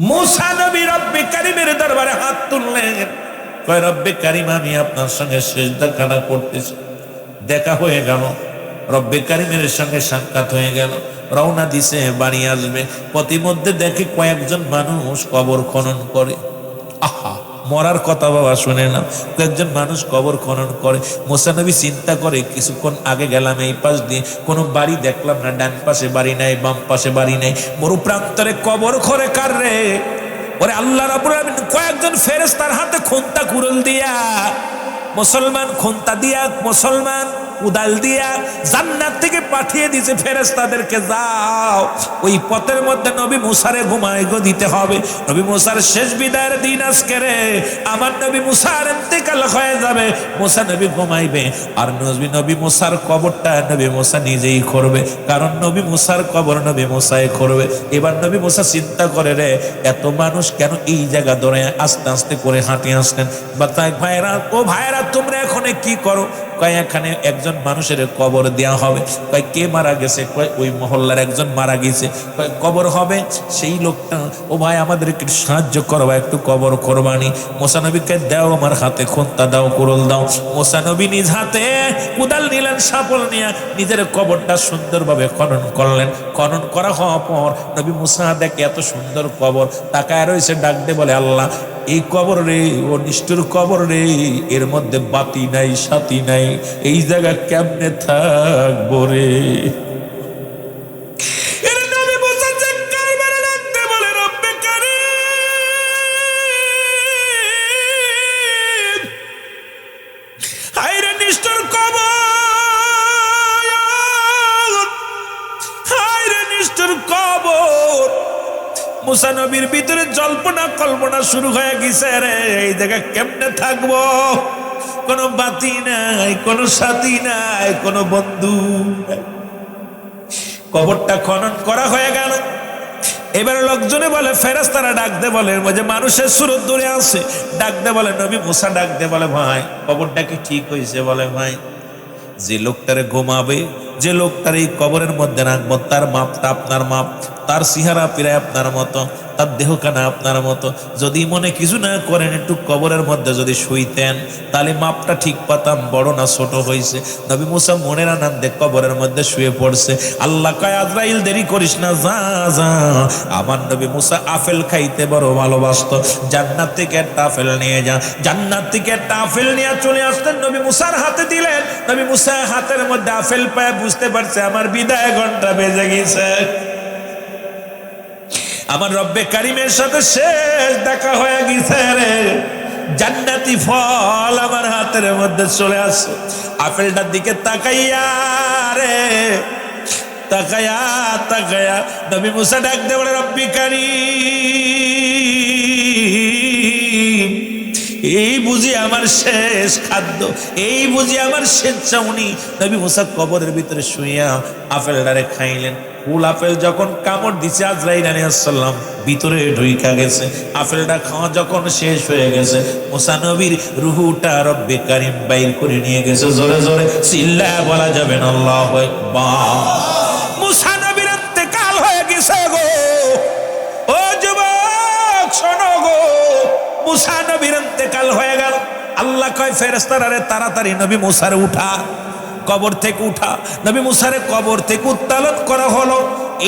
মুসা নবী রব্বে কারিমের দরবারে হাত তুললেন, কয় রব্বে কারিম আমি আপনার সঙ্গে সিজদা কানা করতেছি। দেখা হয়ে গেল, রব্বে কারিমের সঙ্গে সাক্ষাৎ হয়ে গেল। রওনা দিছে বাড়ি আসবে, পথিমধ্যে দেখে কয়েকজন মানুষ কবর খনন করে। আহা, মরার কথা বাবা শুনে না, কয়েকজন মানুষ কবর খনন করে। মুসা নবী চিন্তা করে কিছুক্ষণ আগে গেলাম এই পাশ দিয়ে, কোনো বাড়ি দেখলাম না, ডান পাশে বাড়ি নাই, বাম পাশে বাড়ি নাই, মরু প্রান্তরে কবর খরে কার রে? ওরে আল্লাহ রাব্বুল আলামিন কয়েকজন ফেরেশতার হাতে খুন্তা কুড়ুল দিয়া, মুসলমান খুন্তা দিয়া, মুসলমান উদাল দিয়া জান্নাত থেকে পাঠিয়ে দিয়েছে ফেরেশতাদেরকে, যাও ওই পথের মধ্যে নবী মুসারে ঘুমায় গো দিতে হবে। নবী মুসার শেষ বিদায়ের দিন আজকে রে, আমার নবী মুসার ইন্তেকাল হয়ে যাবে, মুসা নবী ঘুমাইবে, আর নবী মুসার কবরটা নবী মুসা নিজেই করবে, কারণ নবী মুসার কবর নবী মুসাই করবে। এবার নবী মুসা চিন্তা করে রে, এত মানুষ কেন এই জায়গা ধরে আস্তে আস্তে করে হাঁটি আসলেন? বা তাই ভাইরা, ও ভাইরা তোমরা এখানে কি করো? কয় এখানে একজন মানুষের কবর দেওয়া হবে। কয় কে মারা গেছে? কয় ওই মহল্লার একজন মারা গেছে। কয় কবর হবে সেই লোকটা, ও ভাই আমাদের একটু সাহায্য করবা, একটু কবর কোরবানি। মুসা নবীকে দাও, আমার হাতে খুন্তা দাও, কুড়ুল দাও। মুসা নবী নিজ হাতে কুদাল নিলেন, শাপল নিয়ে নিজের কবরটা সুন্দরভাবে খনন করলেন। খনন করা হওয়ার পর নবী মুসা দেখে এত সুন্দর কবর, তাকায় রয়েছে, ডাক দে বলে আল্লাহ এই কবর রে, ও নিষ্ঠুর কবর রে, এর মধ্যে বাতি নাই, সাথী নাই, এই জায়গা কেমনে থাকবো রে? মুসা নবীর ভিতরে জল্পনা কল্পনা শুরু হয়ে গেছে রে, এই জায়গা কেমনে থাকবো? কোনো বাতি নাই, কোনো সাথী নাই, কোনো বন্ধু নাই। কবরটা খনন করা হয়ে গেল। এবার লোকজনে বলে, ফেরেশতারা ডাক দে বলে, যে মানুষের সুরত দূরে আছে, ডাক দে বলে, নবী মুসা ডাক দে বলে, ভাই কবরটা কি ঠিক হয়েছে? বলে ভাই যে লোকটারে ঘুমাবে, যে লোকটার এই কবরের মধ্যে রাখবো, তার মাপটা আপনার মাপ, তার চেহারা প্রায় আপনার মতো, তার দেহখানা আপনার মতো। যদি মনে কিছু না করেন, একটু কবরের মধ্যে যদি শুইতেন, তাহলে মাপটা ঠিক পাতাম, বড় না ছোট হয়েছে। নবী মুসা মনের আনন্দে কবরের মধ্যে শুয়ে পড়ছে। আল্লাহ কয় আজরাইল দেরি করিস না, যা যা। আমার নবী মুসা আপেল খাইতে বড় ভালোবাসতো, জান্নাত থেকে একটা আপেল নিয়ে যা। জান্নাত থেকে একটা আপেল নিয়ে চলে আসতেন, নবী মুসার হাতে দিলেন। নবী মুসা হাতের মধ্যে আপেল পায় বুঝতে পারছে আমার বিদায় ঘন্টা বেজে গেছে, আমার রব্বে কারিমের সাথে শেষ দেখা হয়ে গেছে রে। জান্নাতি ফল আমার হাতের মধ্যে চলে আসে। আপেলটার দিকে তাকাইয়া রে, তাকায়া তাকায়া নবী মুসা ডাক দে বলে, রব্বে কারিম, এই বুঝি আমার শেষ খাদ্য, এই বুঝি আমার শেষ চাউনি। নবী মুসা কবরের ভিতরে শুইয়া আপেলটারে খাইলেন। ফুল আপেল যখন কামড় দিছে আজরাইল আলাইহিস সালাম, ভিতরে ঢুইকা গেছে। আপেলটা খাওয়া যখন শেষ হয়ে গেছে, মুসা নবীর রুহুটা রব্বে কারিম বাইর করে নিয়ে গেছে। জোরে জোরে চিল্লায়া বলা যাবে না আল্লাহু আকবার। মুসা নবীর ইন্তেকাল হয়ে গেছে গো, ও যুবক শোনো গো, মুসা নবীর ইন্তেকাল হয়ে গেল। আল্লাহ কয় ফেরেশতারা রে, তাড়াতাড়ি নবী মুসারে উঠা, কবর থেকে উঠা। নবী মুসারে কবর থেকে উত্তোলন করা হলো।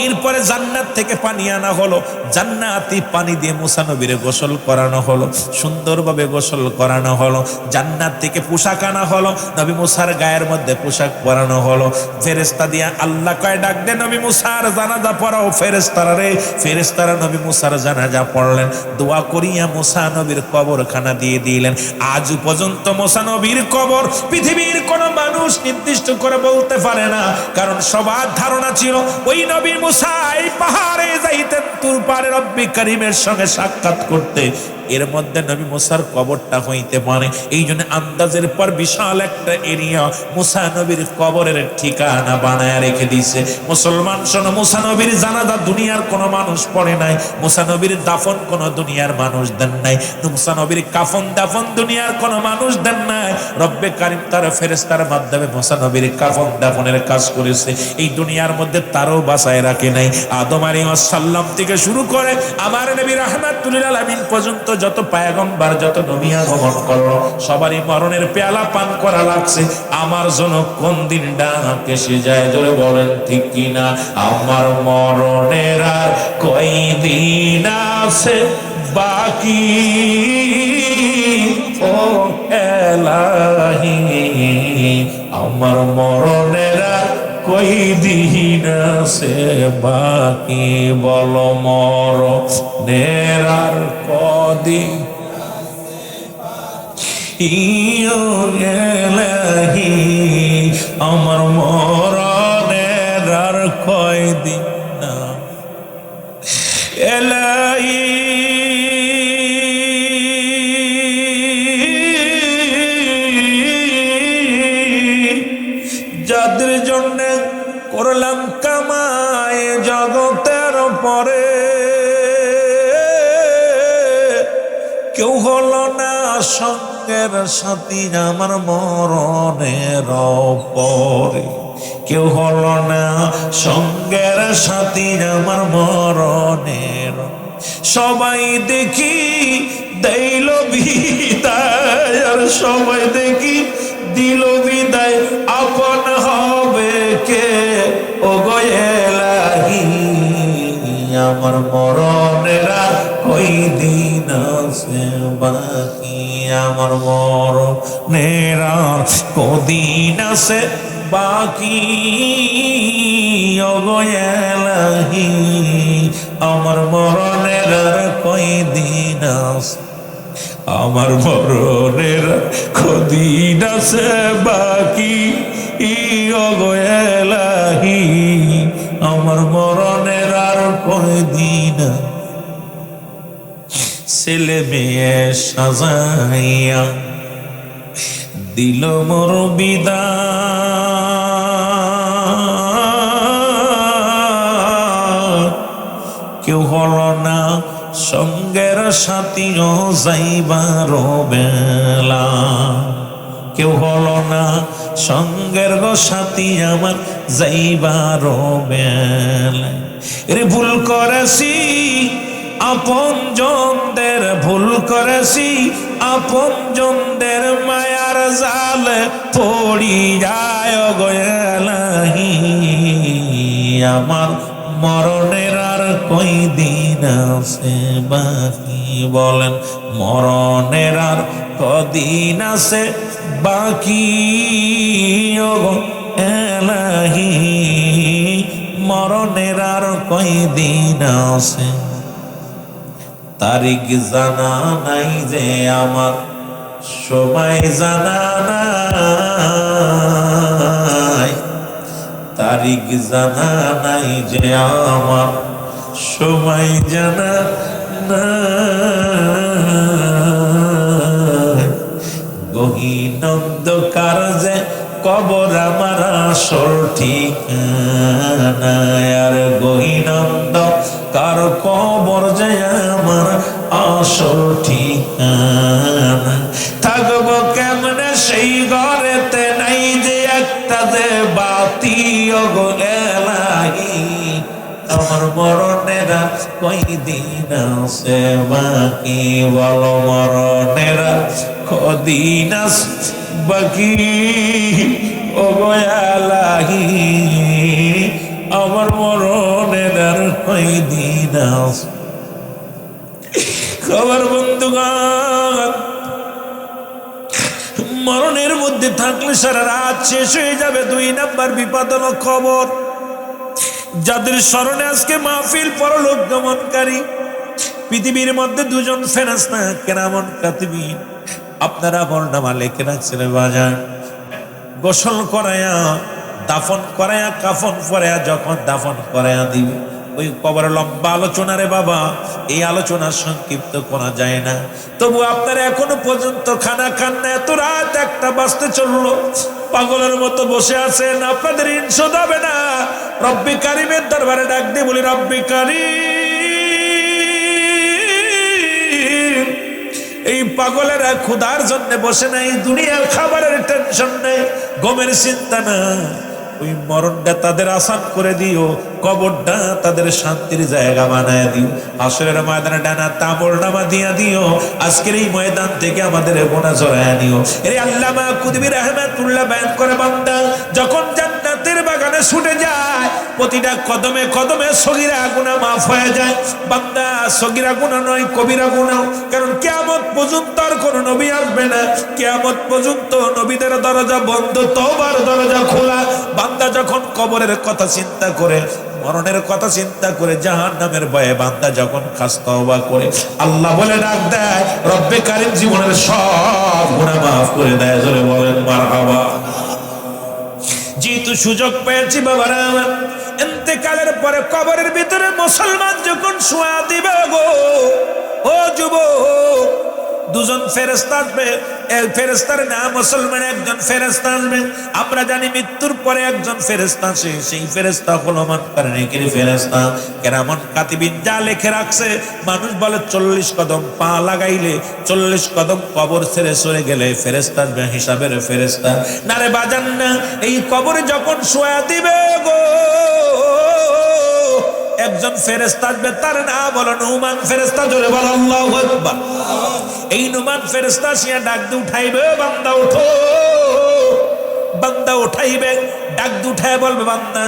এরপরে জান্নাত থেকে পানি আনা হলো, জান্নাতি পানি দিয়ে মুসা নবীরে গোসল করানো হলো, সুন্দরভাবে গোসল করানো হলো। জান্নাত থেকে পোশাক আনা হলো, নবী মুসার গায়ের মধ্যে পোশাক পরানো হলো। ফেরেশতা দিয়া আল্লাহ কয় ডাক দে, নবী মুসার জানাজা পড়াও ফেরেশতারা রে। ফেরেশতারা নবী মুসার জানাজা পড়লেন, দোয়া করিয়া মুসা নবীর কবরখানা দিয়ে দিলেন। আজ পর্যন্ত মুসা নবীর কবর পৃথিবীর কোন মানুষ নির্দিষ্ট করে বলতে পারে না, কারণ সবার ধারণা ছিল ওই নবী মুসা এই পাহাড়ে যাইতেন তুর পারে রব্বে কারিমের সঙ্গে সাক্ষাৎ করতে। এর মধ্যে নবী মুসার কবরটা হইতে পারে। এই জন্য আন্দাজের পর বিশাল একটা এরিয়া মুসা নবীর কবরের ঠিকানা বানায় রেখে দিয়েছে। মুসলমান শোনো, মুসা নবীর জানাজা দুনিয়ার কোনো মানুষ পড়ে নাই, মুসা নবীর দাফন কোনো দুনিয়ার মানুষ দেন নাই, মুসা নবীর কাফন দাফন দুনিয়ার কোনো মানুষ দেন নাই। রব্বে কারিম তার ফেরেশতার মাধ্যমে মুসা নবীর কাফন দাফনের কাজ করেছে। এই দুনিয়ার মধ্যে তারও বাঁচায় রাখে নাই। আদম আলাইহিস সালাম থেকে শুরু করে আমার নবী রাহমাতুল লিল আলামিন পর্যন্ত যত পয়গম্বর যত নবী আগমন করলো সবারই মরণের পেয়ালা পান করা লাগছে। আমার জন্য কোন দিন ডাক এসে যায়, জোরে বলেন ঠিক কিনা? আমার মরণের আর কয়দিন আছে বাকি, ও এলাহি আমার মরণের আর কয়দিন আছে বাকি, বলো মরণের আর কদিন এলাহি আমার মরণের আর কয়দিন না এলাহি যাদের জন্য করলাম কামায় জগতের পরে কেউ হলো না সঙ্গের সাথী আমার মরণের পরে, কেউ হলো না সঙ্গের সাথী আমার মরণের। সবাই দেখি দিল বিদায় আর সবাই দেখি দিল বিদায়, আপন হবে কে ও গয়েলাহি আমার মরণের আর কয়দিন আছে বাকি, আমার মরণের আর কদিন আছে বাকি, ও গয়েলাহি আমার মরণের আর কয়দিন আছে, আমার মরণের কদিন আছে বাকি, ও গয়েলাহি আমার মরণের আর কয়দিন। ছেলে মেয়ে সাজাইয়া দিল মোর বিদায়, কেউ হলো না সঙ্গের সাথীও যাইবার বেলা, কেউ হলো না সঙ্গের গো সাথী আমার যাইবার বেলা। রে ভুল করেছি আপন জনদের, ভুল করেছি আপন জনদের মায়ার জালে পড়ি যায় গয়ালাহি আমার মরণের আর কয়দিন আছে বাকি, বলেন মরণের আর কদিন আছে বাকি, ও এলাহি মরণের আর কয়দিন আছে। তারিখ জানা নাই যে আমার সময় জানা নাই, তারিখ জানা নাই যে আমার সময় জানা নাই, গহীন অন্ধকার যে কবর আমার আসল ঠিকানা, আর গহীন অন্ধকার কবর যে আমার আসল ঠিকানা। থাকবো কেমনে সেই ঘরেতে নাই যে একটা যে বাতি, ও গো এলাহি আমার মরণের কয়দিন আছে বাকি, বলো মরণের কদিন আছে বাকি, ও গো এলাহি আমার মরণের কয়দিন আছে। খবর বন্ধুগণ, মরণের মধ্যে থাকলে সারা রাত শেষ হয়ে যাবে। 2 নাম্বার বিপদ হলো খবর। যাদের স্মরণে আজকে মাহফিল পরলোক গমনকারী পৃথিবীর মধ্যে 2 জন ফেরেশতা কিরামান কাতিবিন আপনারা আমলনামা লিখে রাখছেন বাজার। গোসল করায়া দাফন করায়া কাফন পরায়া যখন দাফন করায়া দিবে ওই কবর লম্বা আলোচনা রে বাবা, এই আলোচনা সংক্ষিপ্ত করা যায় না। তবু আপনারা এখনো পর্যন্ত খানা খান না, এত রাত 1টা বাজতে চললো, পাগলের মতো বসে আছেন, আপনাদের ঋণ শোধ হবে না। রব্বি কারিমের দরবারে ডাক দিয়ে বলি, রব্বি কারিম, এই পাগলেরা ক্ষুধার জন্য বসে নাই, দুনিয়ার খাবারের টেনশন নেই, গমের চিন্তা না, ওই মরণটা তাদের আসান করে দিও, কবরটা তাদের শান্তির জায়গা বানায় দিও, হাসরের ময়দানে ডানা তামর নামা দিয়া দিও, আজকের এই ময়দান থেকে আমাদের গোনা জড়ায় নিও। এর আল্লামা কুতুবী রাহমাতুল্লাহ বয়ান করে, বান্দা যখন জান্নাতের বাগানে ছুটে যায়, প্রতিটা কদমে কদমে সগীরা গুনাহ মাফ হয়ে যায়। বান্দা সগীরা গুনাহ নয়, কবিরা গুনাহ, কারণ কিয়ামত পর্যন্ত আর কোন নবী আসবে না, কিয়ামত পর্যন্ত নবীদের দরজা বন্ধ, তওবার দরজা খোলা। বান্দা যখন কবরের কথা চিন্তা করে, মরণের কথা চিন্তা করে, জাহান্নামের ভয়ে বান্দা যখন খাস তওবা করে, আল্লাহ বলে ডাক দেয়, রব্বে কারিম জীবনের সব গুনাহ মাফ করে দেয়। জোরে বলেন মারহাবা। যেহেতু সুযোগ পেয়েছি বাবারা আমার, ইন্তেকালের পরে কবরের ভিতরে মুসলমান যখন শোয়া দিবে গো, ও যুবক, দুজন ফেরেশতা আসবে, এক ফেরেশতার নাম মুসলমান, একজন ফেরেশতা আসবে। আমরা জানি মৃত্যুর পরে একজন ফেরেশতা আসে, সেই ফেরেশতা হলো মানকারীর ফেরেশতা, কেরামান কাতিবিন, যা লিখে রাখছে। মানুষ বলে 40 কদম পা লাগাইলে, 40 কদম কবর ছেড়ে সরে গেলে ফেরেশতা আসবে, হিসাবের ফেরেশতা না রে বাজান না। এই কবরে যখন শোয়া দিবে গো, একজন ফেরেশতা আসবে, তার নাম হলো নুমান ফেরেশতা। জোরে বল আল্লাহু আকবার। এই নুমান ফেরেশতা আসিয়া ডাক দিয়ে উঠাইবে, বান্দা ওঠো, বান্দা উঠাইবে, ডাক দিয়ে উঠায় বলবে, বান্দা।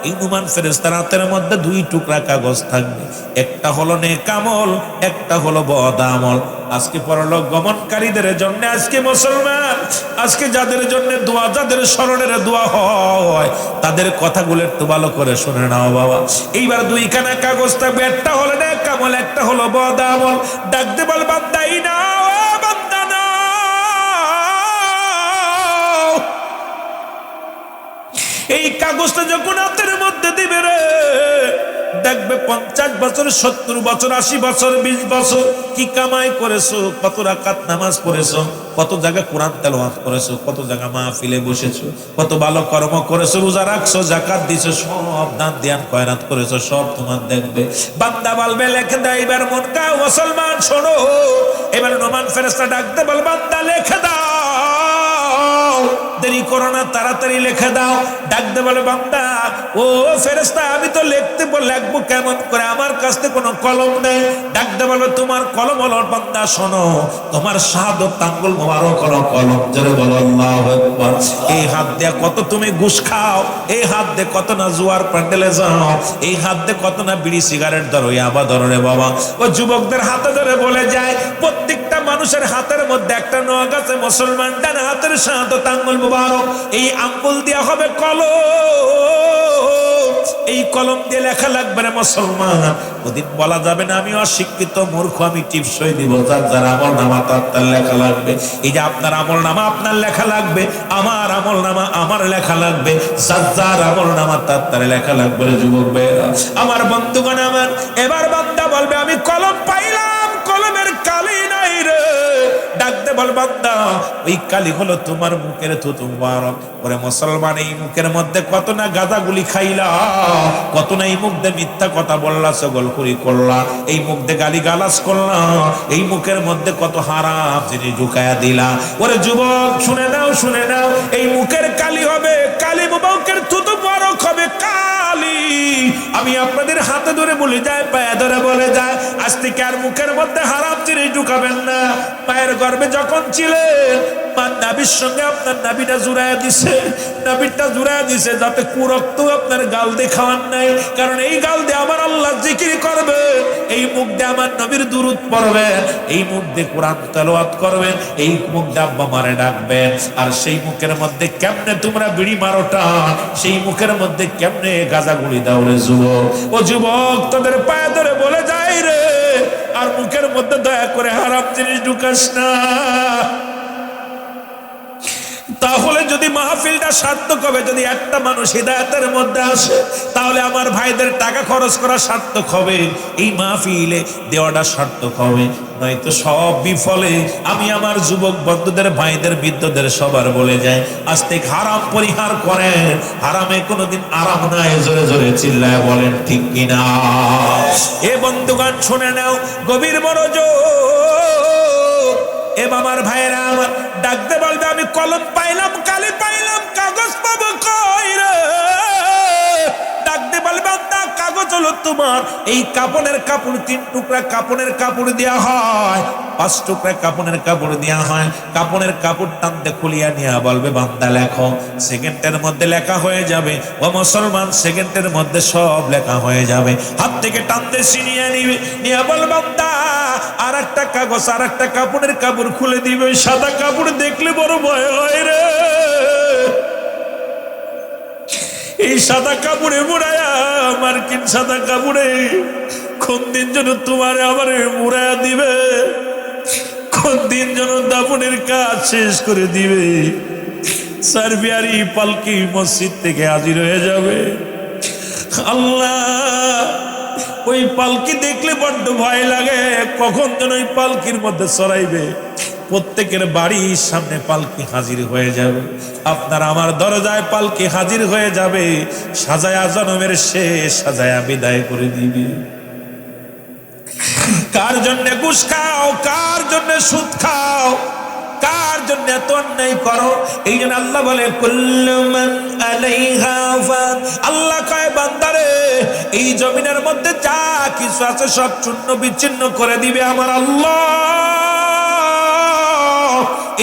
এই নুমান ফেরেশতার হাতের মধ্যে 2 টুকরা কাগজ থাকবে, একটা হলো নেক আমল, একটা হলো বদ আমল। আজকে পরলোক গমনকারীদের জন্য, আজকে মুসলমান, আজকে যাদের জন্য দোয়া, যাদের স্মরণের দোয়া হয়, তাদের কথাগুলো একটু ভালো করে শুনে নাও বাবা। এইবার 2খানা কাগজ থাকবে, একটা হলো নেক আমল, একটা হলো বদ আমল। ডাক দিয়ে বল, বান্দা এই নাও, বান্দা নাও। এই কাগজটা যখন হাতের মধ্যে দিবে রে, দেখবে 50 বছর, 70 বছর, 80 বছর, 20 বছর কি কামাই করেছো, কত রাকাত নামাজ পড়েছো, কত জায়গায় কোরআন তেলাওয়াত করেছো, কত জায়গায় মাহফিলে বসেছো, কত ভালো কর্ম করেছো, রোজা রাখছো, যাকাত দিছো, সব দান ধ্যান খয়রাত করেছো, সব তোমার দেখবে। বান্দা বলবে, লেখে দাও। এবার মন কা মুসলমান শোনো, এবার নোমান ফেরেশতা ডাকতে বল, বান্দা লেখে দাও, দেরি করো না, তাড়াতাড়ি লিখে দাও। ডাকতে বলে, বান্দা ও ফেরেশতা, আমি তো লিখবো কেমন করে, আমার কাছে কোনো কলম নেই। ডাকতে বলে, তোমার কলম হলো, বান্দা শোনো, তোমার শাহাদত আঙ্গুল মোবারক হলো কলম। জোরে বলো আল্লাহু আকবার। এই হাত দিয়ে কত তুমি ঘুষ খাও, এই হাত দিয়ে কত না জুয়ার প্যান্ডেলে যাও, এই হাত দিয়ে কত না বিড়ি সিগারেট ধরো, ইয়াবা ধরো রে বাবা। ও যুবকদের হাতে ধরে বলে যায়, প্রত্যেকটা মানুষের হাতের মধ্যে একটা নখ আছে, মুসলমান ডান হাতের শাহাদত আঙ্গুল মোবারক, এই আঙ্গুল দেওয়া হবে কলম, এই কলম দিয়ে লেখা লাগবে রে মুসলমান। ওদিন বলা যাবে না আমি অশিক্ষিত মূর্খ, আমি টিপসই দিব, যার যার আমল নামা তার লেখা লাগবে। এই যে আপনার আমল নামা আপনার লেখা লাগবে, আমার আমল নামা আমার লেখা লাগবে, যার যার আমল নামা তার লেখা লাগবে রে যুবক ভাইরা আমার, বন্ধুগণ আমার। এবার বান্দা বলবে, আমি কলম পাইলাম, কলমের কালি নাই রে। ডাকতে বল, বান্দা ওই কালি হলো তোমার মুখের থুতু মুবারক। ওরে মুসলমান, এই মুখের মধ্যে কত না গাঁজাগুলি খাইলা, কত না এই মুখ দিয়ে মিথ্যা কথা বললা, চগলখুরি করলা, এই মুখ দিয়ে গালিগালাজ করলা, এই মুখের মধ্যে কত হারাম জিনিস ঢুকায়া দিলা। ওরে যুবক শুনে নাও, শুনে নাও, এই মুখের কালি হবে, কালি মুবারকের থুতু মুবারক হবে কালি। আমি আপনাদের হাতে ধরে বলে যায়, পায়ে ধরে বলে যায়, আজ থেকে আর মুখের মধ্যে হারাম জিনিস ঢুকাবেন না। মায়ের গর্ভে যখন ছিলেন, মার নাভির সঙ্গে আপনার নাভিটা জুড়াইয়া দিছে, নাভিটা জুড়াইয়া দিছে যাতে কুরক্ত আপনার গাল দিয়ে খাওয়ান নাই, কারণ এই গাল দিয়ে আমার আল্লাহ জিকির করবে, এই মুখ দিয়ে আমার নবীর দুরূদ পড়বেন, এই মুখ দিয়ে কোরআন তেলাওয়াত করবেন, এই মুখ দিয়ে আব্বা মারে ডাকবেন। আর সেই মুখের মধ্যে কেমনে তোমরা বিড়ি মারোটা, সেই মুখের মধ্যে কেমনে গাঁজা গুলি দাও রে যুবক। ও যুবক, তোদের পায়ে ধরে বলে যাই রে, আর মুখের মধ্যে দয়া করে হারাম জিনিস ঢুকাস না। তাহলে যদি মাহফিলটা সার্থক হবে, যদি একটা মানুষ হিদায়াতের মধ্যে আসে, তাহলে আমার ভাইদের টাকা খরচ করা সার্থক হবে, এই মাহফিলে দেওয়াটা সার্থক হবে। নয়তো সব বিফলে। আমি আমার যুবক বন্ধুদের, ভাইদের, বৃদ্ধদের সবার বলে যাই, আজ থেকে হারাম পরিহার করেন। হারামে কোনোদিন আরাম নাই। জোরে জোরে চিল্লায় বলেন ঠিক কিনা? এ বন্ধুগণ শুনে নাও, গভীর মনোযোগ। এ আমার ভাইরা আমার ডাকতে বলবে, আমি কলম পাইলাম, কালি পাইলাম, কাগজ পাবো কই রে? ডাকতে বলবে, কাগজ হলো তোমার। এই কাপড়ের কাপড় 3 টুকরা কাপড়ের কাপড় দেওয়া হয়, 5 টুকরা কাপড়ের কাপড় দেওয়া হয়। কাপড়ের কাপড় টানতে খুলিয়া নিয়ে বলবে, বান্দা লেখো। সেকেন্ডের মধ্যে লেখা হয়ে যাবে। ও মুসলমান, সেকেন্ডের মধ্যে সব লেখা হয়ে যাবে। হাত থেকে টানতে ছিনিয়ে নিবে, নিয়ে বল, বান্দা আর একটা কাগজ, আর একটা কাপড়ের কাপড় খুলে দিবে। সাদা কাপড় দেখলে বড় ভয় হয় রে। এই সাদা কাপড়ে মুড়ায়া, মার্কিন সাদা কাপড়ে কোন দিন যেন তোমার আমার মুড়ায়া দিবে, কোন দিন যেন দাফনের কাজ শেষ করে দিবে। সার্বিয়ারি পালকি মসজিদ থেকে হাজির হয়ে যাবে। আল্লাহ, ওই পালকি দেখলে বড্ড ভয় লাগে, কখন যেন ওই পালকির মধ্যে চড়াইবে। প্রত্যেকের বাড়ির সামনে পালকি হাজির হয়ে যাবে। আপনার আমার দরজায় পালকি হাজির হয়ে যাবে। সাজায়া জনমের শেষ সাজায়া বিদায় করে দিবে। কার জন্য ঘুষ খাও, কার জন্য সুদ খাও, কার জন্য এত অন্যায় করো? এই জন্য আল্লাহ বলে, কুল্লু মান আলাইহা ফান। আল্লাহ কয়, বান্দারে এই জমিনের মধ্যে যা কিছু আছে সব চূর্ণ বিচ্ছিন্ন করে দিবে আমার আল্লাহ।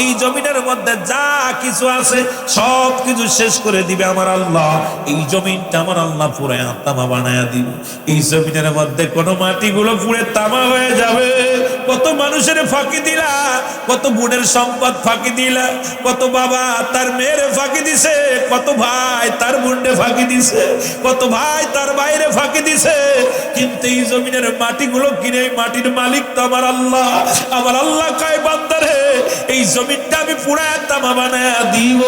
এই জমিনের মধ্যে যা কিছু আছে সব কিছু শেষ করে দিবে আমার আল্লাহ। এই জমিনটা আমার আল্লাহ পুরে তামা বানায়া দিবে। এই জমিনের মধ্যে কোন মাটিগুলো পুরে তামা হয়ে যাবে। কত মানুষের ফাঁকি দিলা, কত বোনের সম্পদ ফাঁকি দিলা, কত বাবা তার মেয়েরে ফাঁকি দিছে, কত ভাই তার বোনরে ফাঁকি দিছে, কত ভাই তার বাইরে ফাঁকি দিছে। কিন্তু এই জমিনের মাটিগুলো কিনে, এই মাটির মালিক তো আমার আল্লাহ। আমার আল্লাহ কয়, বান্দারে এই জমিনটা আমি পুরা তামা বানায়া দিব।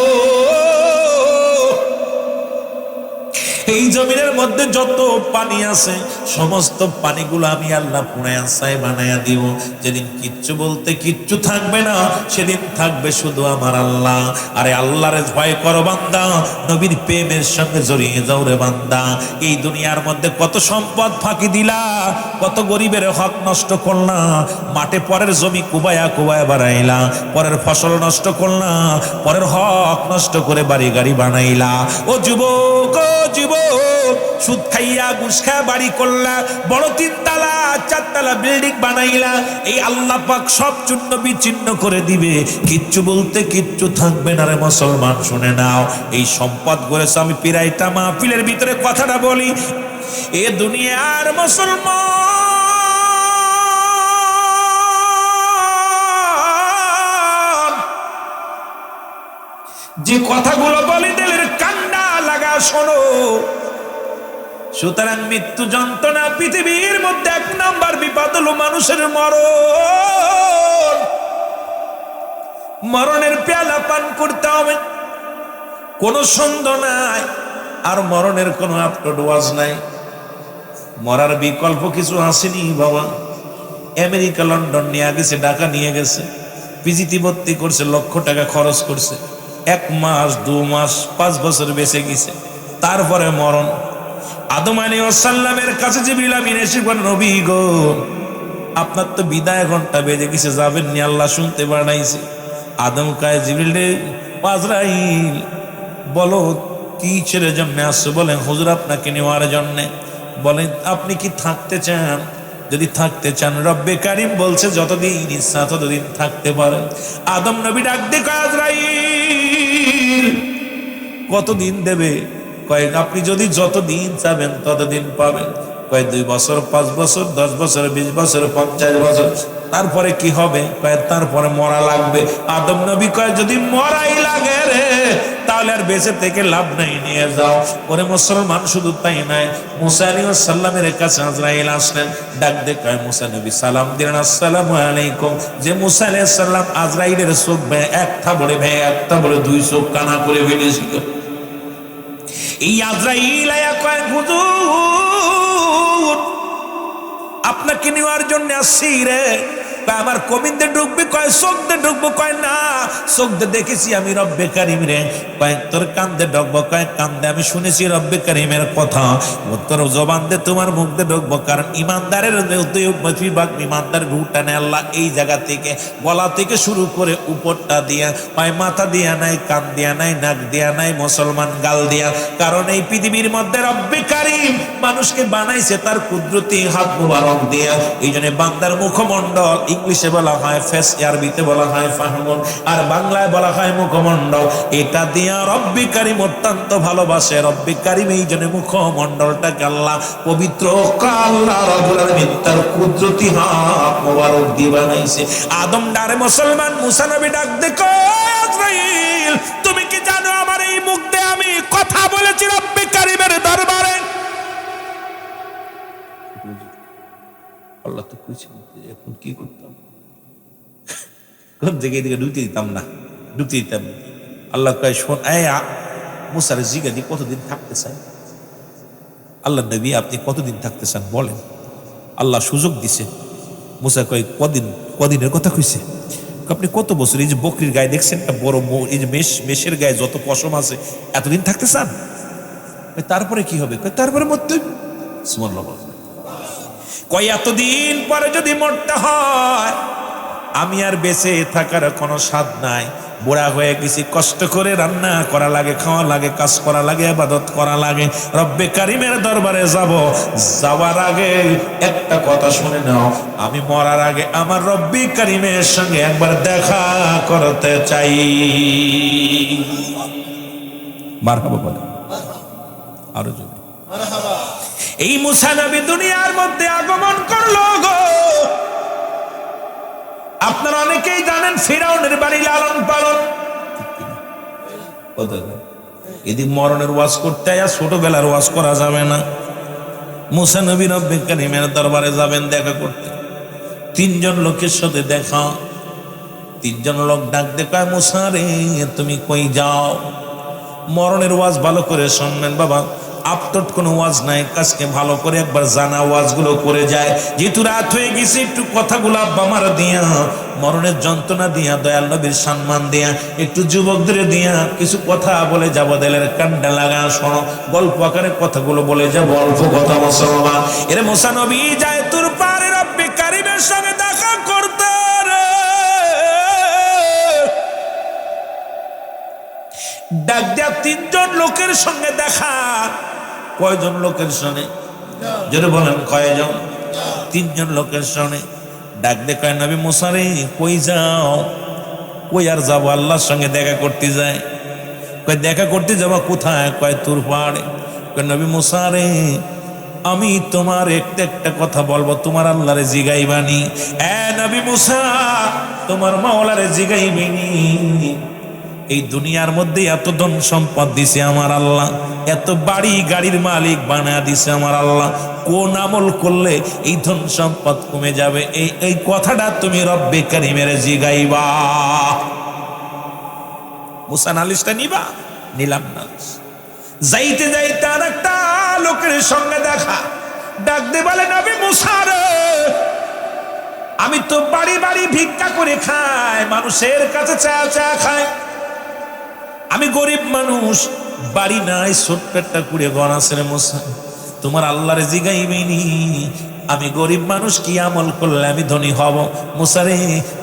এই জমিনের মধ্যে যত পানি আছে সমস্ত পানিগুলো আমি আল্লাহ পুরায়া ছাই বানায়া দিব। যেদিন কিচ্ছু বলতে কিচ্ছু থাকবে না, সেদিন থাকবে শুধু আমার আল্লাহ। আরে আল্লাহর ভয় করো বান্দা, নবীর প্রেমের সঙ্গে জড়িয়ে যাও রে বান্দা। এই দুনিয়ার মধ্যে কত সম্পদ ফাঁকি দিলা, কত গরিবের হক নষ্ট করলা, মাঠে পরের জমি কুবায়া কুবায়া বাড়াইলা, পরের ফসল নষ্ট করলা, পরের হক নষ্ট করে বাড়ি গাড়ি বানাইলা। ও যুবক, ও যুবক, সুদ খাইয়া ঘুষ খাইয়া বাড়ি করলা, বড় 3 তালা 4 তালা বিল্ডিং বানাইলা। এই আল্লাহ পাক সব চূর্ণ বিচ্ছিন্ন করে দিবে, কিচ্ছু বলতে কিচ্ছু থাকবে না রে মুসলমান। শুনে নাও, এই সম্পদ করেছে। আমি পিরাইটা মাহফিলের ভিতরে কথাটা বলি, এ দুনিয়ার মুসলমান যে কথাগুলো বলি দিলের কান্না লাগা শোনো। সুতরাং মৃত্যু যন্ত্রণা পৃথিবীর মধ্যে 1 নাম্বার বিপদ হলো মানুষের মরণ। মরণের পেয়ালা পান করতে হবে, কোনো সন্দেহ নাই। আর মরণের কোনো আপলোড ওয়াজ নাই। মরার বিকল্প কিছু আসেনি বাবা। আমেরিকা, লন্ডন নিয়ে গেছে, ঢাকা নিয়ে গেছে, পিজিতে ভর্তি করছে, লক্ষ টাকা খরচ করছে। 1 মাস 2 মাস 5 বছর বেঁচে গেছে, তারপরে মরণ। আদম আলাইহিস সালামের কাছে জিবরিল আমিন এসে বলেন, নবী গো, আপনার তো বিদায় ঘন্টা বেজে গেছে, যাবেন নি, আল্লাহ শুনতে বানাইছে। আদম কয়, জিবরিল রে, আজরাইল বলো কি ছেড়ে জন্য আসছো? বলেন, হুজুর আপনাকে নেওয়ার জন্য। বলেন, আপনি কি থাকতে চান? যদি থাকতে চান, রব্বে কারিম বলছে যতদিন ইচ্ছা ততদিন থাকতে পারেন। আদম নবী ডাক দিয়ে কয়, আজরাইল কতদিন দেবে? কয়, আপনি যদি যতদিন চাবেন ততদিন পাবেন। কয়, 2 বছর, 5 বছর, 10 বছর, 20 বছর, 50 বছর। তারপরে কি হবে? কয়, তারপরে মরা লাগবে। আদম নবী কয়, যদি মরাই লাগে রে, তাহলে আর বেঁচে থেকে লাভ নাই, নিয়ে যাও। ওরে মুসলমান, শুধু তাই নাই, মুসা আলাইহিস সালামের কাছে আজরাইল আসলেন, ডাক দিয়ে কয় মুসা নবী সালাম দিলেন, আসসালামু আলাইকুম। যে মুসা আলাইহিস সালাম আজরাইলের চোখ একটা বলে একটা বলে দুই চোখ কানা করে ফেলেছিল। এই আজরাইল আয়া কয় হুজুর আপনাকে নেওয়ার জন্য আসছি রে। আমার কবিন্দে ঢুকবি? কয় চোখ দিয়ে ঢুকবো? কয় না, চোখ দিয়ে দেখেছি আমি রব্বে কারিম রে। কয় তোর কান্দে ঢুকবো? কয় কান্দে আমি শুনেছি রব্বে কারিমের কথা, তোর জবান দিয়ে তোমার মুখ দিয়ে ঢুকবো। কারণ ইমানদারের ইমানদার রুটা নেই আল্লাহ এই জায়গা থেকে, গলা থেকে শুরু করে উপরটা দিয়া, হয় মাথা দিয়া নাই, কান দিয়া নাই, নাক দিয়া নাই, মুসলমান গাল দিয়া। কারণ এই পৃথিবীর মধ্যে রব্বে কারিম মানুষকে বানাইছে তার কুদরতি হাত মুবারক দিয়া। এই জন্য বান্দার মুখমণ্ডল ইংলিশে বলা হয় ফেস, আরবিতে বলা হয় ফাহমুন, আর বাংলায় বলা হয় মুখমণ্ডল। এটা দিয়া রব্বে কারিম অত্যন্ত ভালোবাসে। রব্বে কারিম এই জন্য মুখমণ্ডলটাকে আল্লাহ পবিত্র আল্লাহ রাব্বুল আলামিন তার কুদরতি হাত মুবারক দিয়ে বানাইছে। আদম ডারে মুসলমান মুসা নবী ডাক দেখো, আজরাইল তুমি কি জানো আমার এই মুখ দিয়ে আমি কথা বলেছি রব্বে কারিমের দরবারে? আল্লাহ তো কইছে এখন কি করতাম, কোন জায়গায় দিকে ঢুকতে দিতাম না, ঢুকতে দিতাম। আল্লাহ কয় শোন, মুসার জিজ্ঞাসা দিয়ে কতদিন থাকতে চান? আল্লাহ নবী আপনি কতদিন থাকতে চান বলেন। আল্লাহ সুযোগ দিছে। মুসা কয় কদিন? কদিনের কথা কইছে? আপনি কত বছর, এই যে বকরির গায়ে দেখছেন একটা বড়, এই যে মেষের গায়ে যত পশম আছে, এতদিন থাকতে চান? তারপরে কি হবে? তারপরে মরতে হবে। সুবহানাল্লাহ। কয় এতদিন পরে যদি মরতে হয় আমি আর বেঁচে থাকার কোনো স্বাদ নাই, বুড়া হয়ে গেছি, কষ্ট করে রান্না করা লাগে, খাওয়া লাগে, কাজ করা লাগে, ইবাদত করা লাগে। রব্বে কারিমের দরবারে যাব, যাওয়ার আগে একটা কথা শুনে নাও, আমি মরার আগে আমার রব্বে কারিমের সঙ্গে একবার দেখা করতে চাই। মারহাবা বলে আরো জোরে মারহাবা। এই মুসা নবী দুনিয়ার মধ্যে আগমন করলো গো। আপনারা অনেকেই জানেন ফিরাউনের বাড়ি লালন পালন, এদিক মরণের ওয়াজ করতে আর ছোটবেলার ওয়াজ করা যাবে না। মুসা নবী রব্বে কারিমের দরবারে যাবেন দেখা করতে। তিনজন লোকের সাথে দেখা। তিনজন লোক ডাক দেখায়, মুসা রে তুমি কই যাও? মরণের ওয়াজ ভালো করে শুনবেন বাবা, আপতট কোনো ওয়াজ নাই, কাজকে ভালো করে একবার জানা ওয়াজগুলো করে যায়। যেহেতু রাত হয়ে গেছে, একটু কথাগুলো আব্বা আমার দিয়া, মরণের যন্ত্রণা দিয়া, দয়াল নবীর সম্মান দিয়া, একটু যুবকদের দিয়া কিছু কথা বলে যাবো, দিলের কান্ডা লাগা শোনো, গল্প আকারে কথাগুলো বলে যাবো, অল্প কথা মুসলমান। এরে মুসা নবী যায় তোর পারে রব্বে কারিমের সঙ্গে দেখা করতে। ডাক দেয়া তিনজন লোকের সঙ্গে দেখা। কয়জন লোকের সঙ্গে? যদি বলেন কয়জন? তিনজন লোকের সঙ্গে ডাক দেখায়, নবী মুসা রে কই যাও? কই আর যাবো, আল্লাহর সঙ্গে দেখা করতে যায়। কয় দেখা করতে যাবো কোথায়? কয় তোর পাড়ে। কয় নবী মুসা রে আমি তোমার একটা কথা বলবো, তোমার আল্লাহরে জিগাইবানি। নবী মুসা তোমার মাওলারে জিগাইবিনি। এই দুনিয়ার মধ্যে এত ধন সম্পদ দিছে আমার আল্লাহ, এত বাড়ি গাড়ির মালিক বানায় দিছে আমার আল্লাহ, কোন আমল করলে এই ধন সম্পদ কমে যাবে? এই কথাটা তুমি রব্বে কারিমের জিগাইবা। মুসা নালিশটা নিবা? নিলাম না। যাইতে যাইতে আর একটা লোকের সঙ্গে দেখা। ডাক দে বলে, নবী মুসা রে আমি তো বাড়ি বাড়ি ভিক্ষা করে খাই, মানুষের কাছে চা চা খাই, আমি গরিব মানুষ, বাড়ি নাই, ছোট্ট একটা কুড়ে ঘর আছে রে মুসা, তোমার আল্লাহরে জিগাইবিনি আমি গরিব মানুষ কি আমল করলে আমি ধনী হব? মুসা রে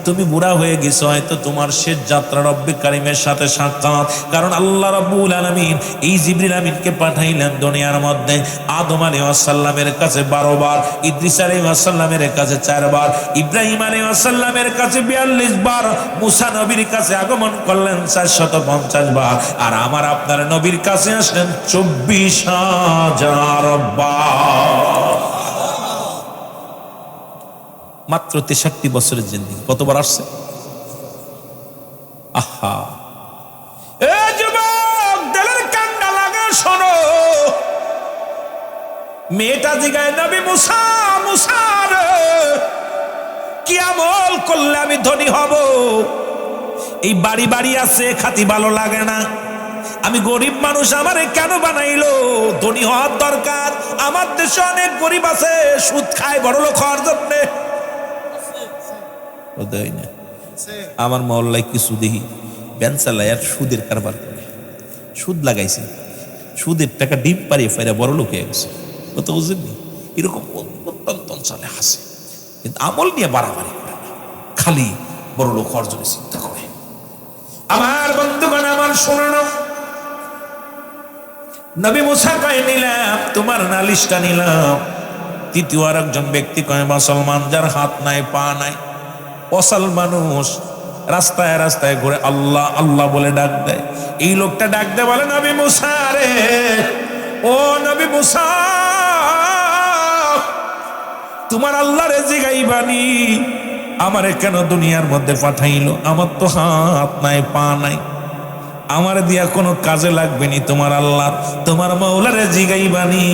তুমি বুড়া হয়ে গেছো, হয়তো তোমার শেষ যাত্রা রব্বে কারিমের সাথে সাক্ষাৎ। কারণ আল্লাহ রাব্বুল আলামিন এই জিবরিল আমিনকে পাঠাইলেন দুনিয়ার মধ্যে আদম আলাইহিস সালামের কাছে 12 বার, ইদ্রিস আলাইহিস সালামের কাছে 4 বার, ইব্রাহিম আলাইহিস সালামের কাছে 42 বার, মুসা নবীর কাছে আগমন করলেন 450 বার, আর আমার আপনার নবীর কাছে আসলেন 24,000 বার। মাত্র 63 বছরের জিন্দেগি, কতবার আসছে? আহা এ যুবক মেয়েটা জিগায়, নবী মুসা, মুসা রে, কি আমল করলে আমি ধনী হব? এই বাড়ি বাড়ি আছে, খাতি ভালো লাগে না, আমি গরিব মানুষ, আমারে কেন বানাইলো? ধনী হওয়ার দরকার, আমার দেশে অনেক গরিব আছে, সুদ খায় বড় লোক হওয়ার জন্য। আমার মহল্লায় কিছু দেখি বেঞ্চালায় আর সুদের কারবার করে, সুদ লাগাইছে, সুদের টাকা ডিম পারিয়ে ফেরা বড় লোক হয়ে গেছে। কথা বুঝেননি? এরকম অত্যন্ত অঞ্চলে হাসে, কিন্তু আমল নিয়ে বাড়াবাড়ি করে না, খালি বড় লোক হওয়ার জন্য চিন্তা করে। আমার বন্ধুগণ, আমার শোনানো, নবী মুসা কয় নিলাম, তোমার নালিশটা নিলাম। তৃতীয় আর একজন ব্যক্তি কয়, মুসলমান যার হাত নাই পা নাই, অসল মানুষ, রাস্তায় রাস্তায় ঘুরে আল্লাহ আল্লাহ বলে ডাক দেয়। এই লোকটা ডাক দেয়, বলে নবী মুসা রে, ও নবী মুসা, তোমার আল্লাহ রে জিগাইবানি, আমারে কেন দুনিয়ার মধ্যে পাঠাইলো? আমার তো হাত নাই পা নাই, আমার দিয়া কোনো কাজে লাগবে নি। তোমার আল্লাহ, তোমার মাওলারে জিগাইবানি,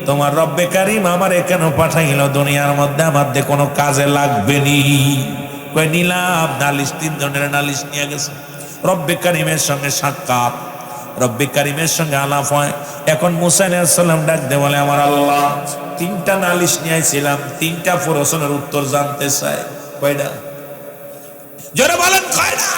তোমার রব্বে কারিম আমারে কেন পাঠাইলো দুনিয়ার মধ্যে? আমার দিয়ে কোনো কাজে লাগবে নি। কয় নিলাম। নালিশ, 3 জনের নালিশ নিয়ে গেছে। রব্বে কারিমের সঙ্গে সাক্ষাৎ, রব্বে কারিমের সঙ্গে আলাপ হয়। এখন মুসা আলাইহিস সালাম ডাক দিয়ে বলে, আমার আল্লাহ, 3টা নালিশ নিয়ে আইছিলাম, 3টা প্রশ্নের উত্তর জানতে চাই। কয়টা? জোরে বলেন, কয়টা?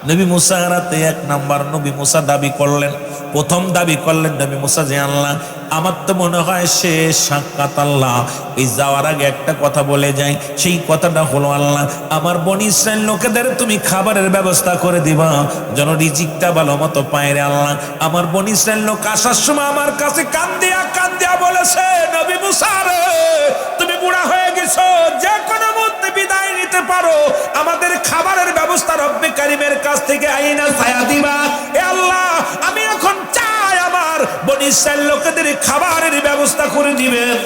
নবী মুসা রাতে 1 নাম্বার নবী মুসা দাবি করলেন, প্রথম দাবি করলেন নবী মুসা যে আল্লাহ, আমার তো মনে হয় শেষ সাক্ষাৎ আল্লাহ। এই যাওয়ার আগে একটা কথা বলে যাই, সেই কথাটা হলো আল্লাহ, আমার বনি ইসরাইল লোকেদের তুমি খাবারের ব্যবস্থা করে দিবা, যেন রিজিকটা ভালো মতো পায় রে আল্লাহ। আমার বনি ইসরাইল লোক আসার সময় আমার কাছে কান্দিয়া কান্দিয়া বলেছে, নবী মুসা রে, তুমি বুড়া হয়ে গেছো, যে কোনো মুহূর্তে বিদায় নিতে পারো, আমাদের খাবারের ব্যবস্থা রব্বে কারিমের কাছ থেকে আইনা ছায়া দিবা। এ আল্লাহ, আমি এখন চাই আমার বনি ইসরাইল লোকেদের খাবারের ব্যবস্থা করে দিবেন।